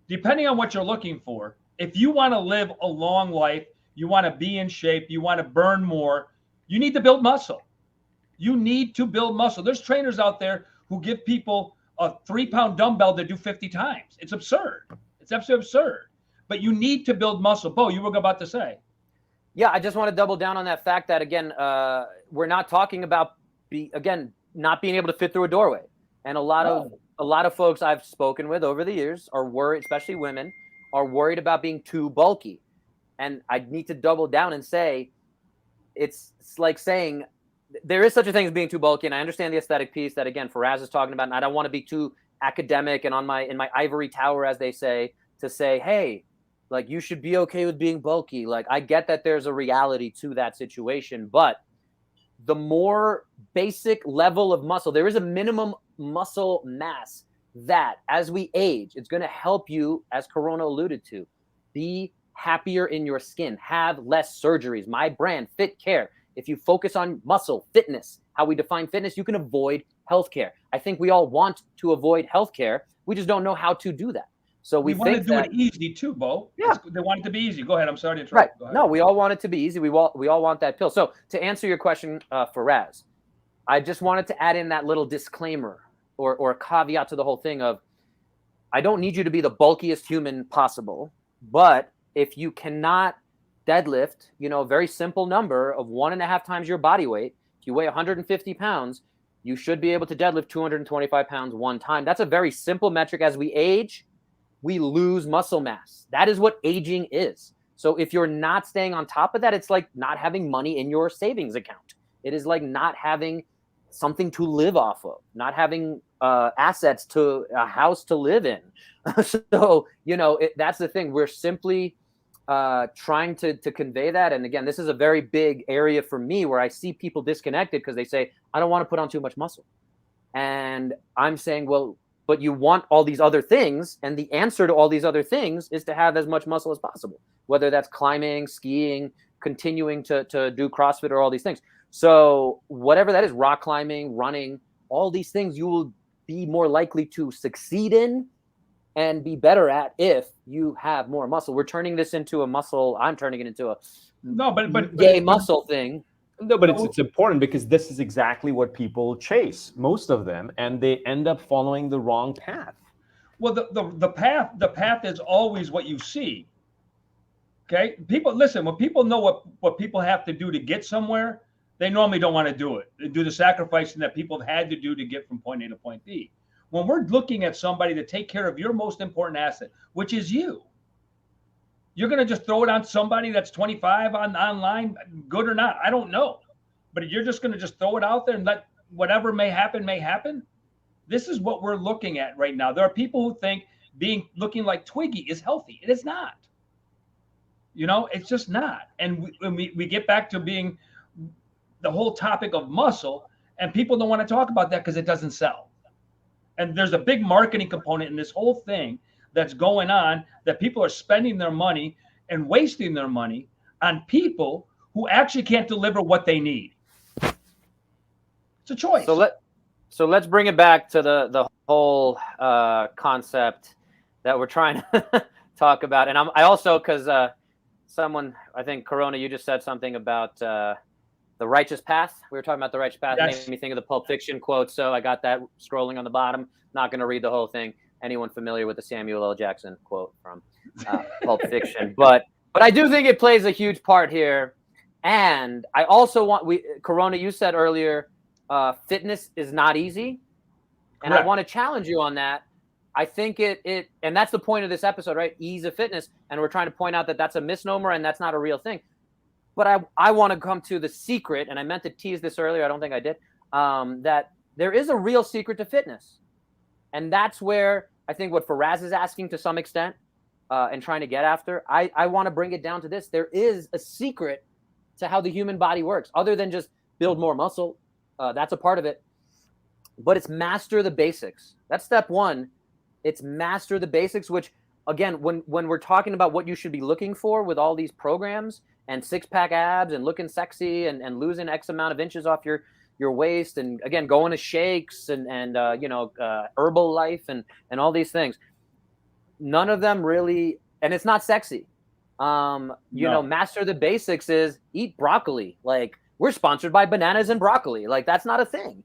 Depending on what you're looking for, if you want to live a long life, you want to be in shape, you want to burn more, you need to build muscle. You need to build muscle. There's trainers out there who give people a 3-pound dumbbell to do 50 times. It's absurd. It's absolutely absurd. But you need to build muscle. Bo, you were about to say. Yeah, I just want to double down on that fact that, again, we're not talking about, not being able to fit through a doorway. And a lot of folks I've spoken with over the years are worried, especially women, are worried about being too bulky. And I need to double down and say, it's like saying there is such a thing as being too bulky. And I understand the aesthetic piece that, again, Faraz is talking about, and I don't want to be too academic and in my ivory tower, as they say, to say, hey, like, you should be okay with being bulky. Like, I get that there's a reality to that situation, but the more basic level of muscle, there is a minimum muscle mass that, as we age, it's going to help you, as Corona alluded to, be happier in your skin, have less surgeries. My brand, Fit Care. If you focus on muscle, fitness, how we define fitness, you can avoid healthcare. I think we all want to avoid healthcare. We just don't know how to do that. So we want to think do it easy too, Bo. Yeah. They want it to be easy. Go ahead. I'm sorry to interrupt. Right. No, we all want it to be easy. We all want that pill. So to answer your question, Faraz, I just wanted to add in that little disclaimer or a caveat to the whole thing of, I don't need you to be the bulkiest human possible, but if you cannot deadlift, a very simple number of 1.5 times your body weight, if you weigh 150 pounds, you should be able to deadlift 225 pounds one time. That's a very simple metric. As we age, we lose muscle mass. That is what aging is. So if you're not staying on top of that, it's like not having money in your savings account. It is like not having something to live off of, not having assets to a house to live in. So, that's the thing. We're simply trying to convey that. And again, this is a very big area for me where I see people disconnected because they say, I don't want to put on too much muscle. And I'm saying, well, but you want all these other things. And the answer to all these other things is to have as much muscle as possible, whether that's climbing, skiing, continuing to do CrossFit or all these things. So whatever that is, rock climbing, running, all these things you will be more likely to succeed in and be better at if you have more muscle. We're turning this into a muscle. I'm turning it into a gay muscle thing. No, but it's important because this is exactly what people chase, most of them, and they end up following the wrong path. Well, the path is always what you see. Okay, people listen. When people know what people have to do to get somewhere, they normally don't want to do it. They do the sacrificing that people have had to do to get from point A to point B. When we're looking at somebody to take care of your most important asset, which is you, you're going to just throw it on somebody that's 25 online, good or not, I don't know. But you're just going to just throw it out there and let whatever may happen. This is what we're looking at right now. There are people who think looking like Twiggy is healthy. It is not. It's just not. And we get back to being the whole topic of muscle, and people don't want to talk about that because it doesn't sell. And there's a big marketing component in this whole thing that's going on, that people are spending their money and wasting their money on people who actually can't deliver what they need. It's a choice. So let's bring it back to the whole concept that we're trying to talk about. And I also, because someone, I think Corona, you just said something about the righteous path. We were talking about the righteous path. Yes. It made me think of the Pulp Fiction quote. So I got that scrolling on the bottom. Not going to read the whole thing. Anyone familiar with the Samuel L. Jackson quote from Pulp Fiction? But I do think it plays a huge part here. And I also Corona, you said earlier, fitness is not easy. And Correct. I want to challenge you on that. I think and that's the point of this episode, right? Ease of fitness. And we're trying to point out that that's a misnomer and that's not a real thing. But I want to come to the secret, and I meant to tease this earlier. I don't think I did, that there is a real secret to fitness. And that's where I think what Faraz is asking to some extent and trying to get after, I want to bring it down to this. There is a secret to how the human body works, other than just build more muscle. That's a part of it. But it's master the basics. That's step one. It's master the basics, which, again, when we're talking about what you should be looking for with all these programs and six-pack abs and looking sexy and losing X amount of inches off your waist, and again, going to shakes and Herbalife and all these things, none of them really, and it's not sexy. Master the basics is eat broccoli. Like, we're sponsored by Bananas and Broccoli. Like, that's not a thing.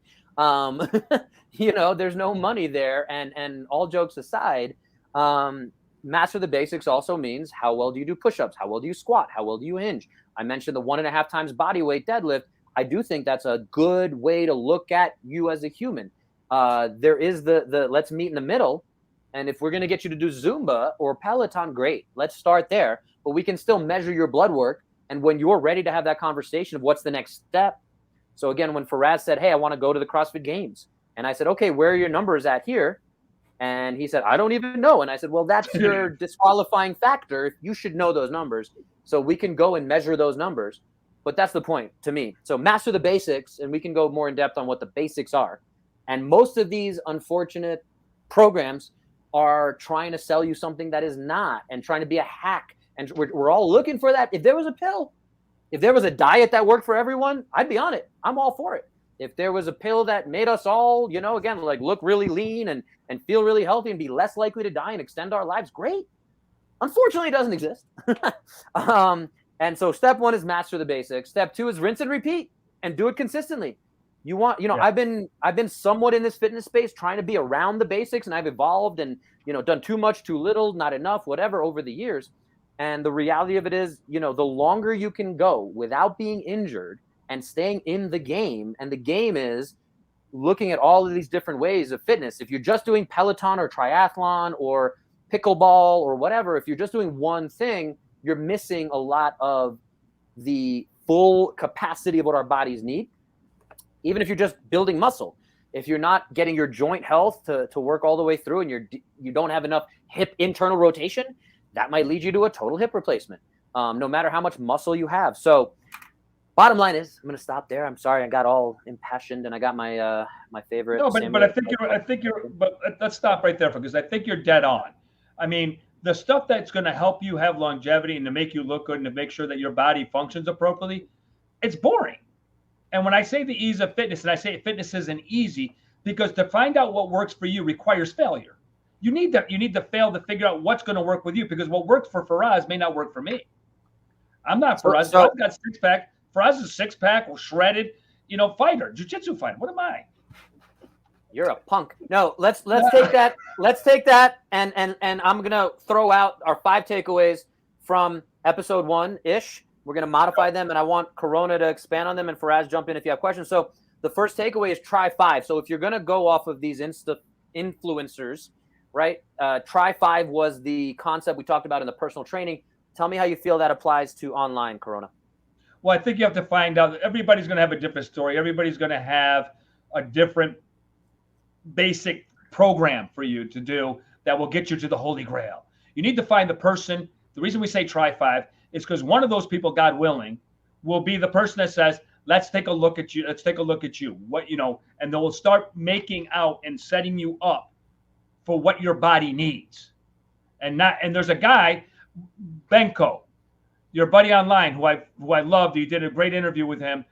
There's no money there. And all jokes aside, master the basics also means how well do you do push-ups? How well do you squat? How well do you hinge? I mentioned the 1.5 times body weight deadlift. I do think that's a good way to look at you as a human. There is the let's meet in the middle. And if we're going to get you to do Zumba or Peloton, great. Let's start there. But we can still measure your blood work. And when you're ready to have that conversation of what's the next step. So again, when Faraz said, hey, I want to go to the CrossFit Games. And I said, okay, where are your numbers at here? And he said, I don't even know. And I said, well, that's your disqualifying factor. You should know those numbers. So we can go and measure those numbers. But that's the point to me. So master the basics, and we can go more in depth on what the basics are. And most of these unfortunate programs are trying to sell you something that is not, and trying to be a hack. And we're all looking for that. If there was a pill, if there was a diet that worked for everyone, I'd be on it. I'm all for it. If there was a pill that made us all, again, like look really lean and feel really healthy and be less likely to die and extend our lives, great. Unfortunately, it doesn't exist. And so step 1 is master the basics. Step 2 is rinse and repeat and do it consistently. You want, Yeah. I've been somewhat in this fitness space trying to be around the basics, and I've evolved and, done too much, too little, not enough, whatever over the years. And the reality of it is, the longer you can go without being injured and staying in the game, and the game is looking at all of these different ways of fitness. If you're just doing Peloton or triathlon or pickleball or whatever, if you're just doing one thing, you're missing a lot of the full capacity of what our bodies need. Even if you're just building muscle, if you're not getting your joint health to work all the way through, and you don't have enough hip internal rotation, that might lead you to a total hip replacement, no matter how much muscle you have. So bottom line is, I'm going to stop there. I'm sorry I got all impassioned, and I got my my favorite. No, but I think you're. But let's stop right there, because I think you're dead on. I mean, the stuff that's going to help you have longevity and to make you look good and to make sure that your body functions appropriately, it's boring. And when I say the ease of fitness, and I say fitness isn't easy, because to find out what works for you requires failure. You need to fail to figure out what's going to work with you, because what works for Faraz may not work for me. I'm not Faraz. Faraz got six-pack. Faraz is six-pack, shredded, fighter, jiu-jitsu fighter. What am I? You're a punk. No, let's take that. Let's take that, and I'm gonna throw out our 5 takeaways from episode 1-ish. We're gonna modify them, and I want Corona to expand on them, and Faraz, jump in if you have questions. So the first takeaway is try 5. So if you're gonna go off of these influencers, right? Try 5 was the concept we talked about in the personal training. Tell me how you feel that applies to online, Corona. Well, I think you have to find out that everybody's going to have a different story. Everybody's going to have a different basic program for you to do that will get you to the Holy Grail. You need to find the person. The reason we say try 5 is because one of those people, God willing, will be the person that says, let's take a look at you. Let's take a look at you. And they'll start making out and setting you up for what your body needs. And there's a guy, Benko, your buddy online, who I loved. You did a great interview with him.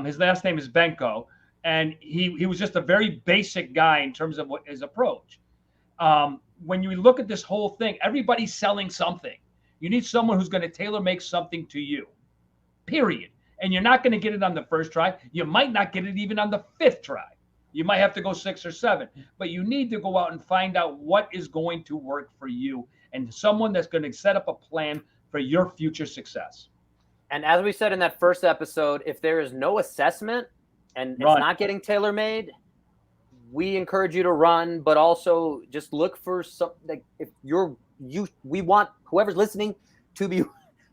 His last name is Benko, and he was just a very basic guy in terms of his approach. When you look at this whole thing, everybody's selling something. You need someone who's going to tailor make something to you, period. And you're not going to get it on the first try. You might not get it even on the 5th try. You might have to go 6 or 7. But you need to go out and find out what is going to work for you, and someone that's going to set up a plan for your future success. And as we said in that first episode, if there is no assessment and it's not getting tailor-made, we encourage you to run, but also just look for something. If we want whoever's listening to be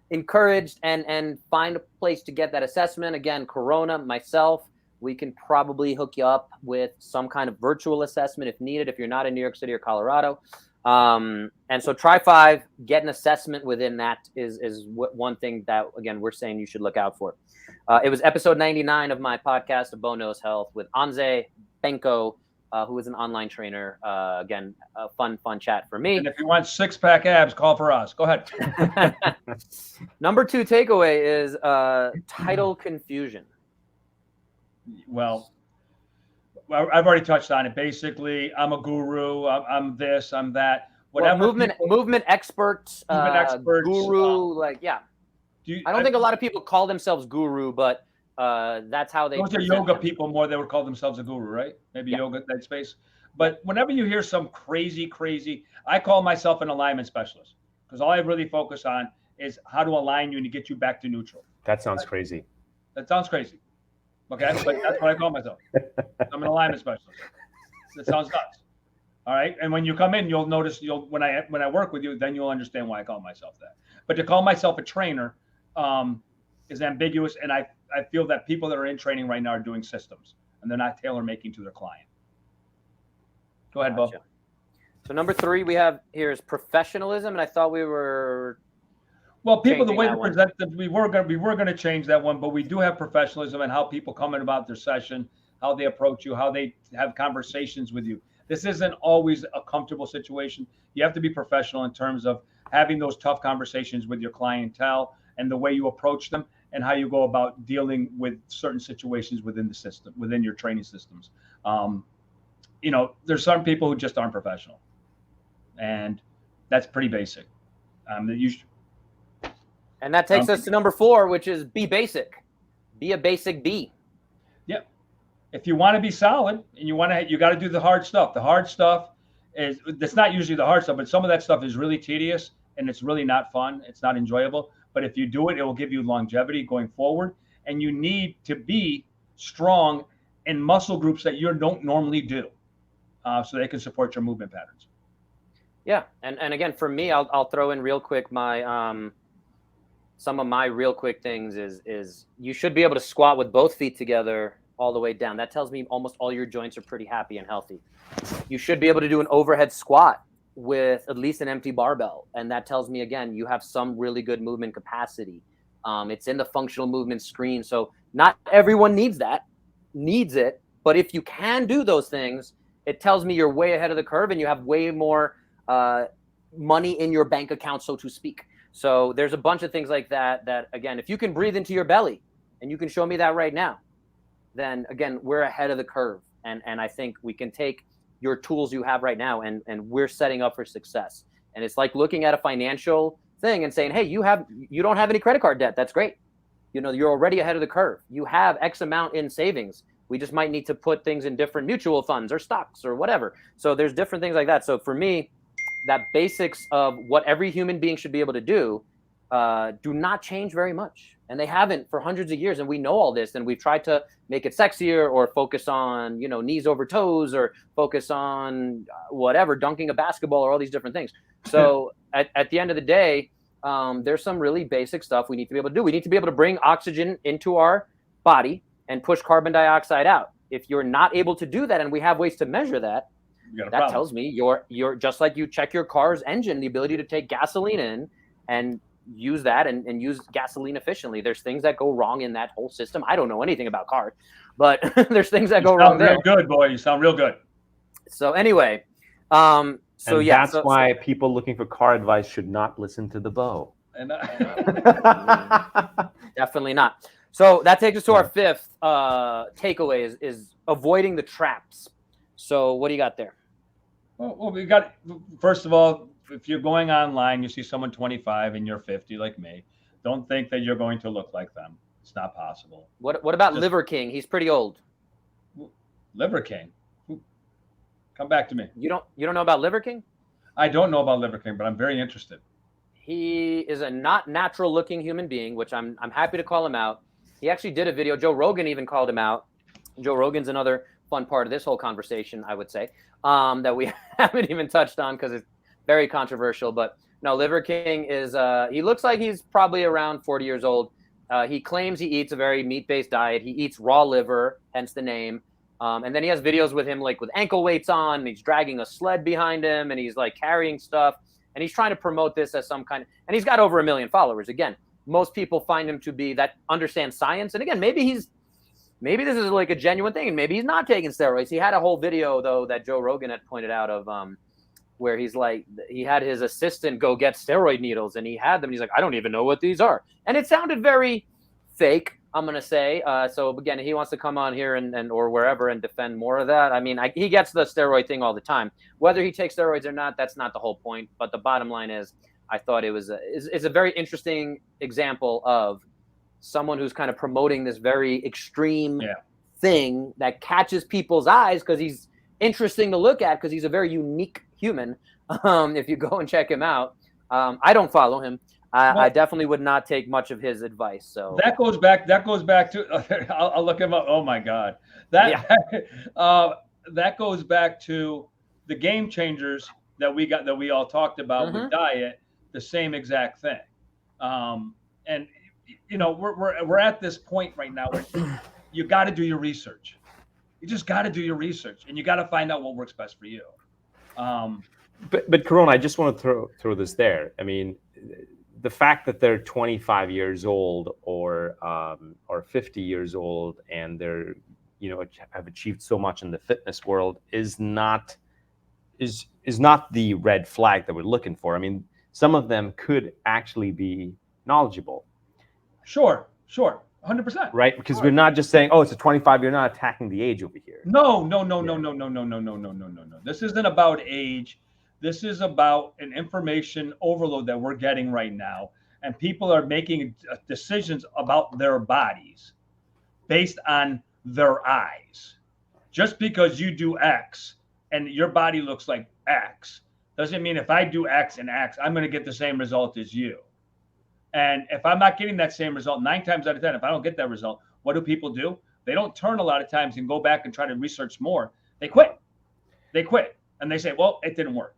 encouraged and find a place to get that assessment. Again, Corona, myself, we can probably hook you up with some kind of virtual assessment if needed, if you're not in New York City or Colorado. And so try 5, get an assessment within that is one thing that, again, we're saying you should look out for. It was episode 99 of my podcast, A Bo Knows Health, with Anze Benko, who is an online trainer. Again, a fun chat for me. And if you want 6-pack abs, call for us. Go ahead. Number 2 takeaway is title confusion. Well, I've already touched on it. Basically, I'm a guru. I'm this. I'm that. Whatever. Well, movement experts, guru. I don't think a lot of people call themselves guru, but That's how they Those are present yoga them. people more. They would call themselves a guru, right? Maybe Yeah. yoga, that space. But whenever you hear some crazy, I call myself an alignment specialist because all I really focus on is how to align you and to get you back to neutral. That sounds crazy. That sounds crazy. Okay, but that's what I call myself. I'm an alignment specialist. That sounds nuts. All right, and when you come in, you'll notice. When I work with you, then you'll understand why I call myself that. But to call myself a trainer is ambiguous, and I feel that people that are in training right now are doing systems, and they're not tailor making to their client. Go ahead, Gotcha. Bo. So number 3 we have here is professionalism, and I thought we were Well, people, the changing way that to one. present them, we were going to change that one, but we do have professionalism and how people come in about their session, how they approach you, how they have conversations with you. This isn't always a comfortable situation. You have to be professional in terms of having those tough conversations with your clientele and the way you approach them and how you go about dealing with certain situations within the system, within your training systems. You know, there's some people who just aren't professional, and that's pretty basic. And that takes us to number 4, which is be basic. Be a basic B. Yeah. If you want to be solid and you got to do the hard stuff. The hard stuff that's not usually the hard stuff, but some of that stuff is really tedious and it's really not fun. It's not enjoyable. But if you do it, it will give you longevity going forward. And you need to be strong in muscle groups that you don't normally do, so they can support your movement patterns. Yeah. And again, for me, I'll throw in real quick my some of my real quick things is you should be able to squat with both feet together all the way down. That tells me almost all your joints are pretty happy and healthy. You should be able to do an overhead squat with at least an empty barbell. And that tells me, again, you have some really good movement capacity. It's in the functional movement screen. So not everyone needs it. But if you can do those things, it tells me you're way ahead of the curve and you have way more money in your bank account, so to speak. So there's a bunch of things like that, again, if you can breathe into your belly and you can show me that right now, then again, we're ahead of the curve. And I think we can take your tools you have right now and we're setting up for success. And it's like looking at a financial thing and saying, hey, you don't have any credit card debt. That's great. You know, you're already ahead of the curve. You have X amount in savings. We just might need to put things in different mutual funds or stocks or whatever. So there's different things like that. So for me, that basics of what every human being should be able to do not change very much. And they haven't for hundreds of years. And we know all this. And we've tried to make it sexier or focus on, you know, knees over toes or focus on whatever, dunking a basketball or all these different things. So at the end of the day, there's some really basic stuff we need to be able to do. We need to be able to bring oxygen into our body and push carbon dioxide out. If you're not able to do that, and we have ways to measure that, that tells me you're just like you check your car's engine, the ability to take gasoline in and use that and use gasoline efficiently. There's things that go wrong in that whole system. I don't know anything about cars, but there's things that go wrong there. You sound real good, boy. You sound real good. So anyway, that's why people looking for car advice should not listen to the Bo. And definitely not. So that takes us to our 5th takeaway is avoiding the traps. So what do you got there? Well, we got, first of all, if you're going online, you see someone 25 and you're 50 like me, don't think that you're going to look like them. It's not possible. What about Liver King? He's pretty old. Liver King? Come back to me. You don't know about Liver King? I don't know about Liver King, but I'm very interested. He is a not natural looking human being, which I'm happy to call him out. He actually did a video. Joe Rogan even called him out. Joe Rogan's another fun part of this whole conversation, I would say, that we haven't even touched on because it's very controversial. But no, Liver King is, he looks like he's probably around 40 years old. He claims he eats a very meat-based diet. He eats raw liver, hence the name. And then he has videos with him like with ankle weights on, and he's dragging a sled behind him, and he's like carrying stuff. And he's trying to promote this as some kind of, and he's got over 1 million followers. Again, most people find him to be that understands science. And again, maybe this is like a genuine thing, and maybe he's not taking steroids. He had a whole video though that Joe Rogan had pointed out of where he's like, he had his assistant go get steroid needles, and he had them. And he's like, I don't even know what these are. And it sounded very fake, I'm going to say. So again, he wants to come on here and or wherever and defend more of that. I mean, he gets the steroid thing all the time. Whether he takes steroids or not, that's not the whole point. But the bottom line is, I thought it's a very interesting example of someone who's kind of promoting this very extreme Yeah. thing that catches people's eyes because he's interesting to look at because he's a very unique human. If you go and check him out, I don't follow him. I definitely would not take much of his advice. So that goes back to I'll look him up. Oh my God, that goes back to the game changers that we all talked about with diet. The same exact thing, and you know we're at this point right now where you got to do your research. You just got to do your research, and you got to find out what works best for you. But Corona, I just want to throw this there. I mean, the fact that they're 25 years old or 50 years old and they're have achieved so much in the fitness world is not the red flag that we're looking for. I mean, some of them could actually be knowledgeable. Sure, 100%. Right, because we're not just saying, oh, it's a 25. You're not attacking the age over here. No. This isn't about age. This is about an information overload that we're getting right now, and people are making decisions about their bodies based on their eyes. Just because you do X and your body looks like X doesn't mean if I do X and X, I'm going to get the same result as you. And if I'm not getting that same result, 9 times out of 10, if I don't get that result, what do people do? They don't turn a lot of times and go back and try to research more. They quit. And they say, well, it didn't work.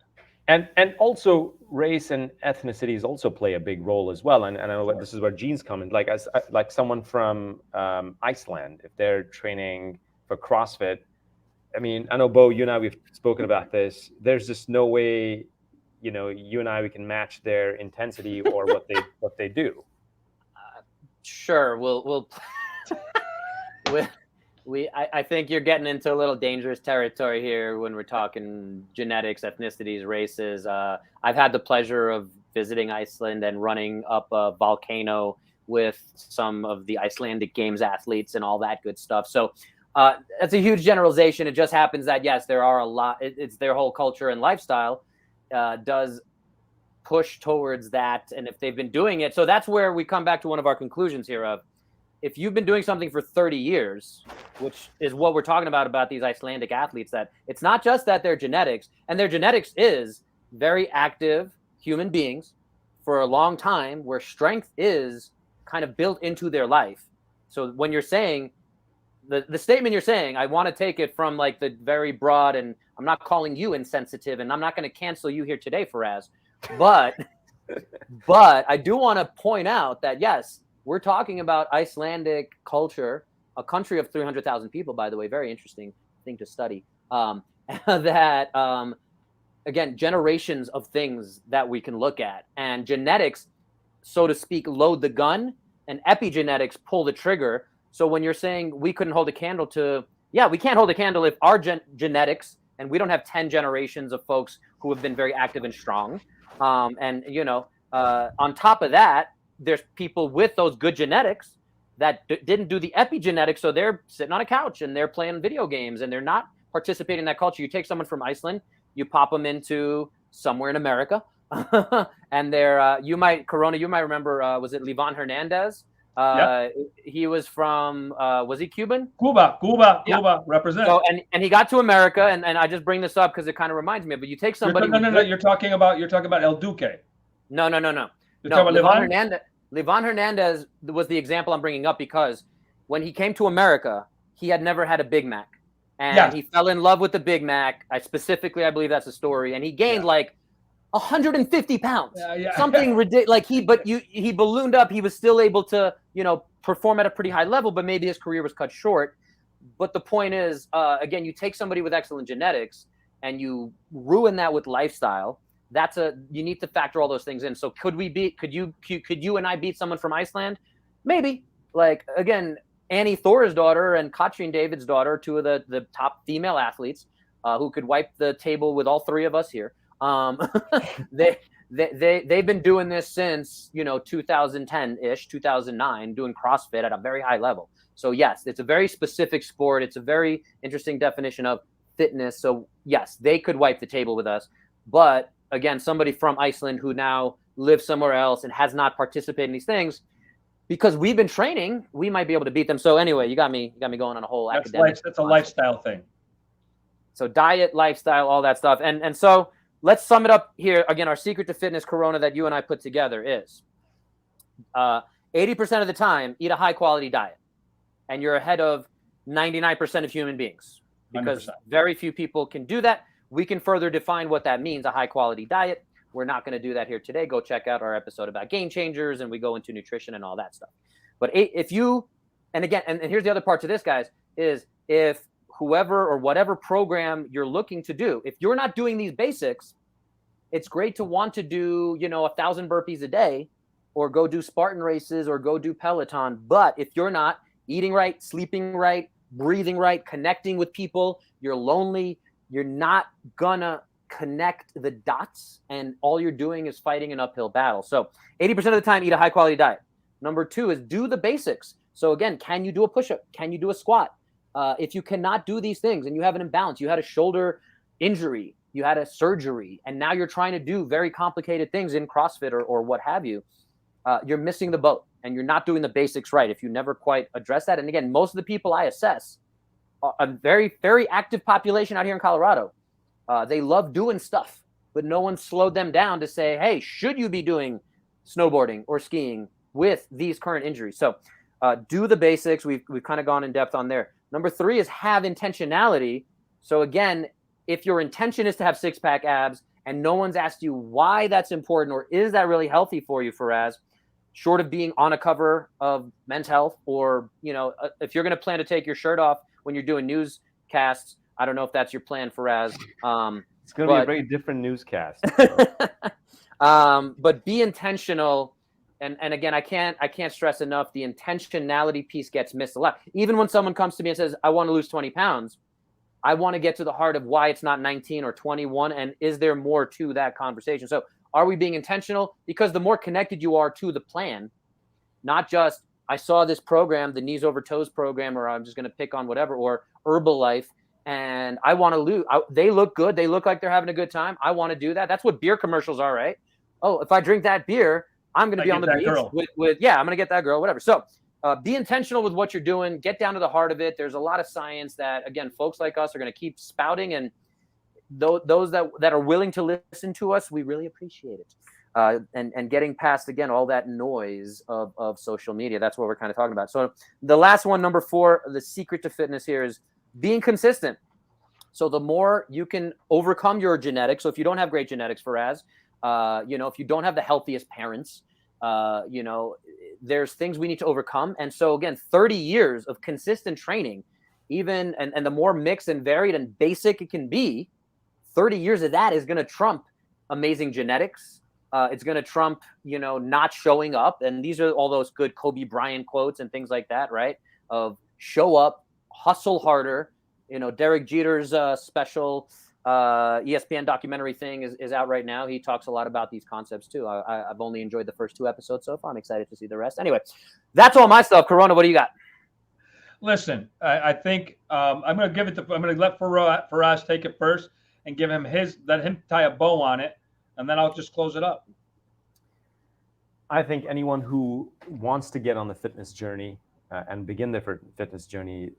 And also race and ethnicities also play a big role as well. And I know this is where genes come in. Like someone from Iceland, if they're training for CrossFit, I mean, I know, Bo, you and I, we've spoken about this. There's just no way, you and I, we can match their intensity or what they do. Sure, I think you're getting into a little dangerous territory here when we're talking genetics, ethnicities, races. I've had the pleasure of visiting Iceland and running up a volcano with some of the Icelandic Games athletes and all that good stuff. So that's a huge generalization. It just happens that, yes, there are a lot. It's their whole culture and lifestyle does push towards that. And if they've been doing it, so that's where we come back to one of our conclusions here of, if you've been doing something for 30 years, which is what we're talking about these Icelandic athletes, that it's not just that their genetics, and their genetics is very active human beings for a long time, where strength is kind of built into their life. So when you're saying, the statement you're saying, I want to take it from like the very broad, and I'm not calling you insensitive, and I'm not going to cancel you here today, Faraz, but I do want to point out that, yes, we're talking about Icelandic culture, a country of 300,000 people, by the way, very interesting thing to study. Again, generations of things that we can look at, and genetics, so to speak, load the gun, and epigenetics pull the trigger. So when you're saying we couldn't hold a candle to, we can't hold a candle if our genetics, and we don't have 10 generations of folks who have been very active and strong. On top of that, there's people with those good genetics that didn't do the epigenetics, so they're sitting on a couch and they're playing video games and they're not participating in that culture. You take someone from Iceland, you pop them into somewhere in America, and they're you might remember, was it Livan Hernandez? He was from was he Cuban? Cuba, represent. So, and he got to America, and I just bring this up because it kind of reminds me of, but you take somebody. No. You're talking about El Duque. No. Livan Hernandez was the example I'm bringing up because when he came to America, he had never had a Big Mac, and he fell in love with the Big Mac. I believe that's the story, and he gained like 150 pounds, something ridiculous. Like he ballooned up. He was still able to, perform at a pretty high level, but maybe his career was cut short. But the point is, again, you take somebody with excellent genetics and you ruin that with lifestyle. You need to factor all those things in. So could you and I beat someone from Iceland? Maybe. Like, again, Annie Thor's daughter and Katrin David's daughter, two of the top female athletes who could wipe the table with all three of us here. They've been doing this since 2010-ish, 2009, doing CrossFit at a very high level. So yes, it's a very specific sport. It's a very interesting definition of fitness. So yes, they could wipe the table with us. But again, somebody from Iceland who now lives somewhere else and has not participated in these things, because we've been training, we might be able to beat them. So anyway, you got me going on a whole academic. That's a lifestyle thing. So diet, lifestyle, all that stuff. And so let's sum it up here. Again, our secret to fitness, Corona, that you and I put together is 80% of the time, eat a high quality diet. And you're ahead of 99% of human beings, because 100%. very few people can do that. We can further define what that means, a high quality diet. We're not going to do that here today. Go check out our episode about game changers, and we go into nutrition and all that stuff. But if you, and again, and here's the other part to this, guys, is if whoever or whatever program you're looking to do, if you're not doing these basics, it's great to want to do, 1,000 burpees a day, or go do Spartan races, or go do Peloton. But if you're not eating right, sleeping right, breathing right, connecting with people, you're lonely, you're not gonna connect the dots, and all you're doing is fighting an uphill battle. So 80% of the time, eat a high quality diet. Number 2 is do the basics. So again, can you do a push-up? Can you do a squat? If you cannot do these things and you have an imbalance, you had a shoulder injury, you had a surgery, and now you're trying to do very complicated things in CrossFit or what have you, you're missing the boat, and you're not doing the basics right if you never quite address that. And again, most of the people I assess, a very, very active population out here in Colorado, they love doing stuff, but no one slowed them down to say, hey, should you be doing snowboarding or skiing with these current injuries? So do the basics. We've kind of gone in depth on there. Number 3 is have intentionality. So again, if your intention is to have six-pack abs and no one's asked you why that's important, or is that really healthy for you, Faraz, short of being on a cover of Men's Health, or, if you're going to plan to take your shirt off when you're doing newscasts, I don't know if that's your plan, Faraz. It's going to be a very different newscast. But be intentional. And again, I can't stress enough, the intentionality piece gets missed a lot. Even when someone comes to me and says, I want to lose 20 pounds, I want to get to the heart of why it's not 19 or 21. And is there more to that conversation? So are we being intentional? Because the more connected you are to the plan, not just, I saw this program, the knees over toes program, or I'm just going to pick on whatever, or Herbalife, and I want to lose. They look good. They look like they're having a good time. I want to do that. That's what beer commercials are, right? Oh, if I drink that beer, I'm going to be on the beach with I'm going to get that girl, whatever. So be intentional with what you're doing. Get down to the heart of it. There's a lot of science that, again, folks like us are going to keep spouting, and those that are willing to listen to us, we really appreciate it. And getting past, again, all that noise of social media. That's what we're kind of talking about. So the last one, number 4, the secret to fitness here is being consistent. So the more you can overcome your genetics. So if you don't have great genetics, Faraz, if you don't have the healthiest parents, there's things we need to overcome. And so again, 30 years of consistent training, even, and the more mixed and varied and basic it can be, 30 years of that is going to trump amazing genetics. It's going to trump, not showing up. And these are all those good Kobe Bryant quotes and things like that, right? Of show up, hustle harder. Derek Jeter's special ESPN documentary thing is out right now. He talks a lot about these concepts too. I've only enjoyed the first 2 episodes so far. I'm excited to see the rest. Anyway, that's all my stuff. Corona, what do you got? Listen, I think I'm going to let Faraz take it first and give him let him tie a bow on it, and then I'll just close it up. I think anyone who wants to get on the fitness journey and begin their fitness journey,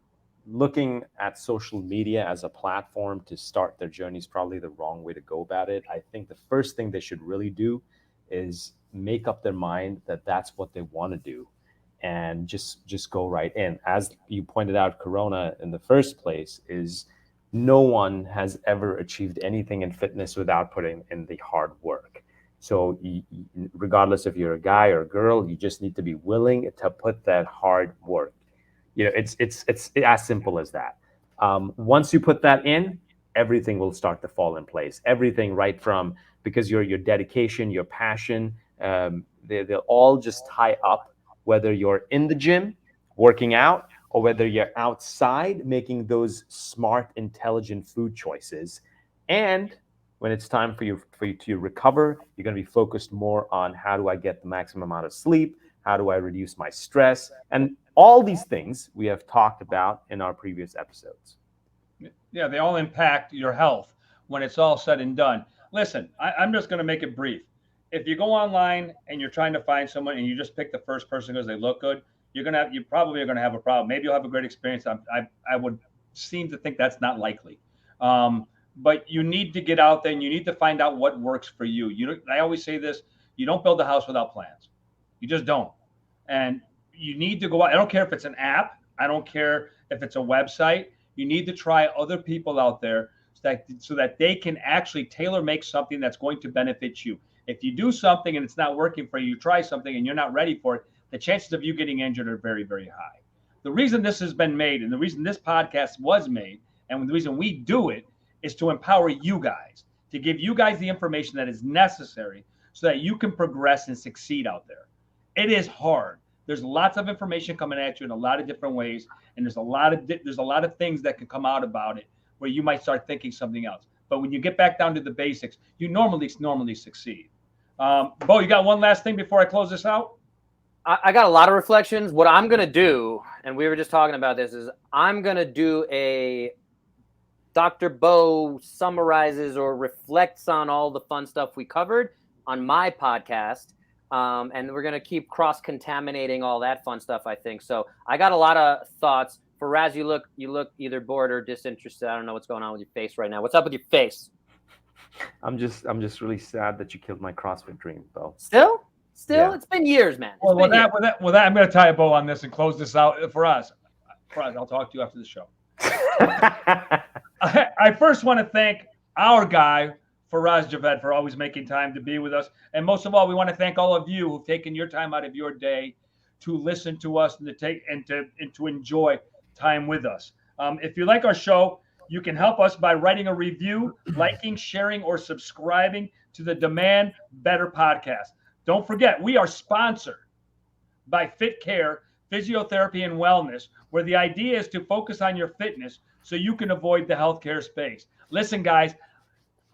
looking at social media as a platform to start their journey is probably the wrong way to go about it. I think the first thing they should really do is make up their mind that that's what they want to do, and just go right in. As you pointed out, Corona, in the first place, is no one has ever achieved anything in fitness without putting in the hard work. So regardless if you're a guy or a girl, you just need to be willing to put that hard work. It's as simple as that. Once you put that in, everything will start to fall in place. Everything, right from, because your dedication, your passion, they'll all just tie up, whether you're in the gym working out or whether you're outside making those smart, intelligent food choices. And when it's time for you to recover, you're going to be focused more on how do I get the maximum amount of sleep? How do I reduce my stress? And all these things we have talked about in our previous episodes. Yeah, they all impact your health when it's all said and done. Listen, I'm just going to make it brief. if you go online and you're trying to find someone and you just pick the first person because they look good, you probably are gonna have a problem. Maybe you'll have a great experience. I would seem to think that's not likely. But you need to get out there and you need to find out what works for you. I always say this: you don't build a house without plans. You just don't. And you need to go out. I don't care if it's an app. I don't care if it's a website. You need to try other people out there so that they can actually tailor make something that's going to benefit you. If you do something and it's not working for you, you try something and you're not ready for it, the chances of you getting injured are very, very high. The reason this has been made and the reason this podcast was made and the reason we do it is to empower you guys, to give you guys the information that is necessary so that you can progress and succeed out there. It is hard. There's lots of information coming at you in a lot of different ways, and there's a lot of things that can come out about it where you might start thinking something else. But when you get back down to the basics, you normally succeed. Bo, you got one last thing before I close this out? I got a lot of reflections. What I'm going to do, and we were just talking about this, is I'm going to do a Dr. Bo summarizes or reflects on all the fun stuff we covered on my podcast. And we're going to keep cross-contaminating all that fun stuff, I think. So I got a lot of thoughts. Faraz, you look either bored or disinterested. I don't know what's going on with your face right now. What's up with your face? I'm just really sad that you killed my CrossFit dream, Bo. Still? Yeah. It's been years, man. With that, I'm going to tie a bow on this and close this out. Faraz, I'll talk to you after the show. I first want to thank our guy, Faraz Javed, for always making time to be with us. And most of all, we want to thank all of you who've taken your time out of your day to listen to us and to enjoy time with us. If you like our show, you can help us by writing a review, liking, sharing, or subscribing to the Demand Better podcast. Don't forget, we are sponsored by Fit Care, Physiotherapy and Wellness, where the idea is to focus on your fitness so you can avoid the healthcare space. listen, guys,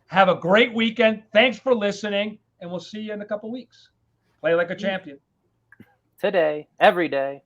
have a great weekend. Thanks for listening, and we'll see you in a couple weeks. Play like a champion. Today, every day.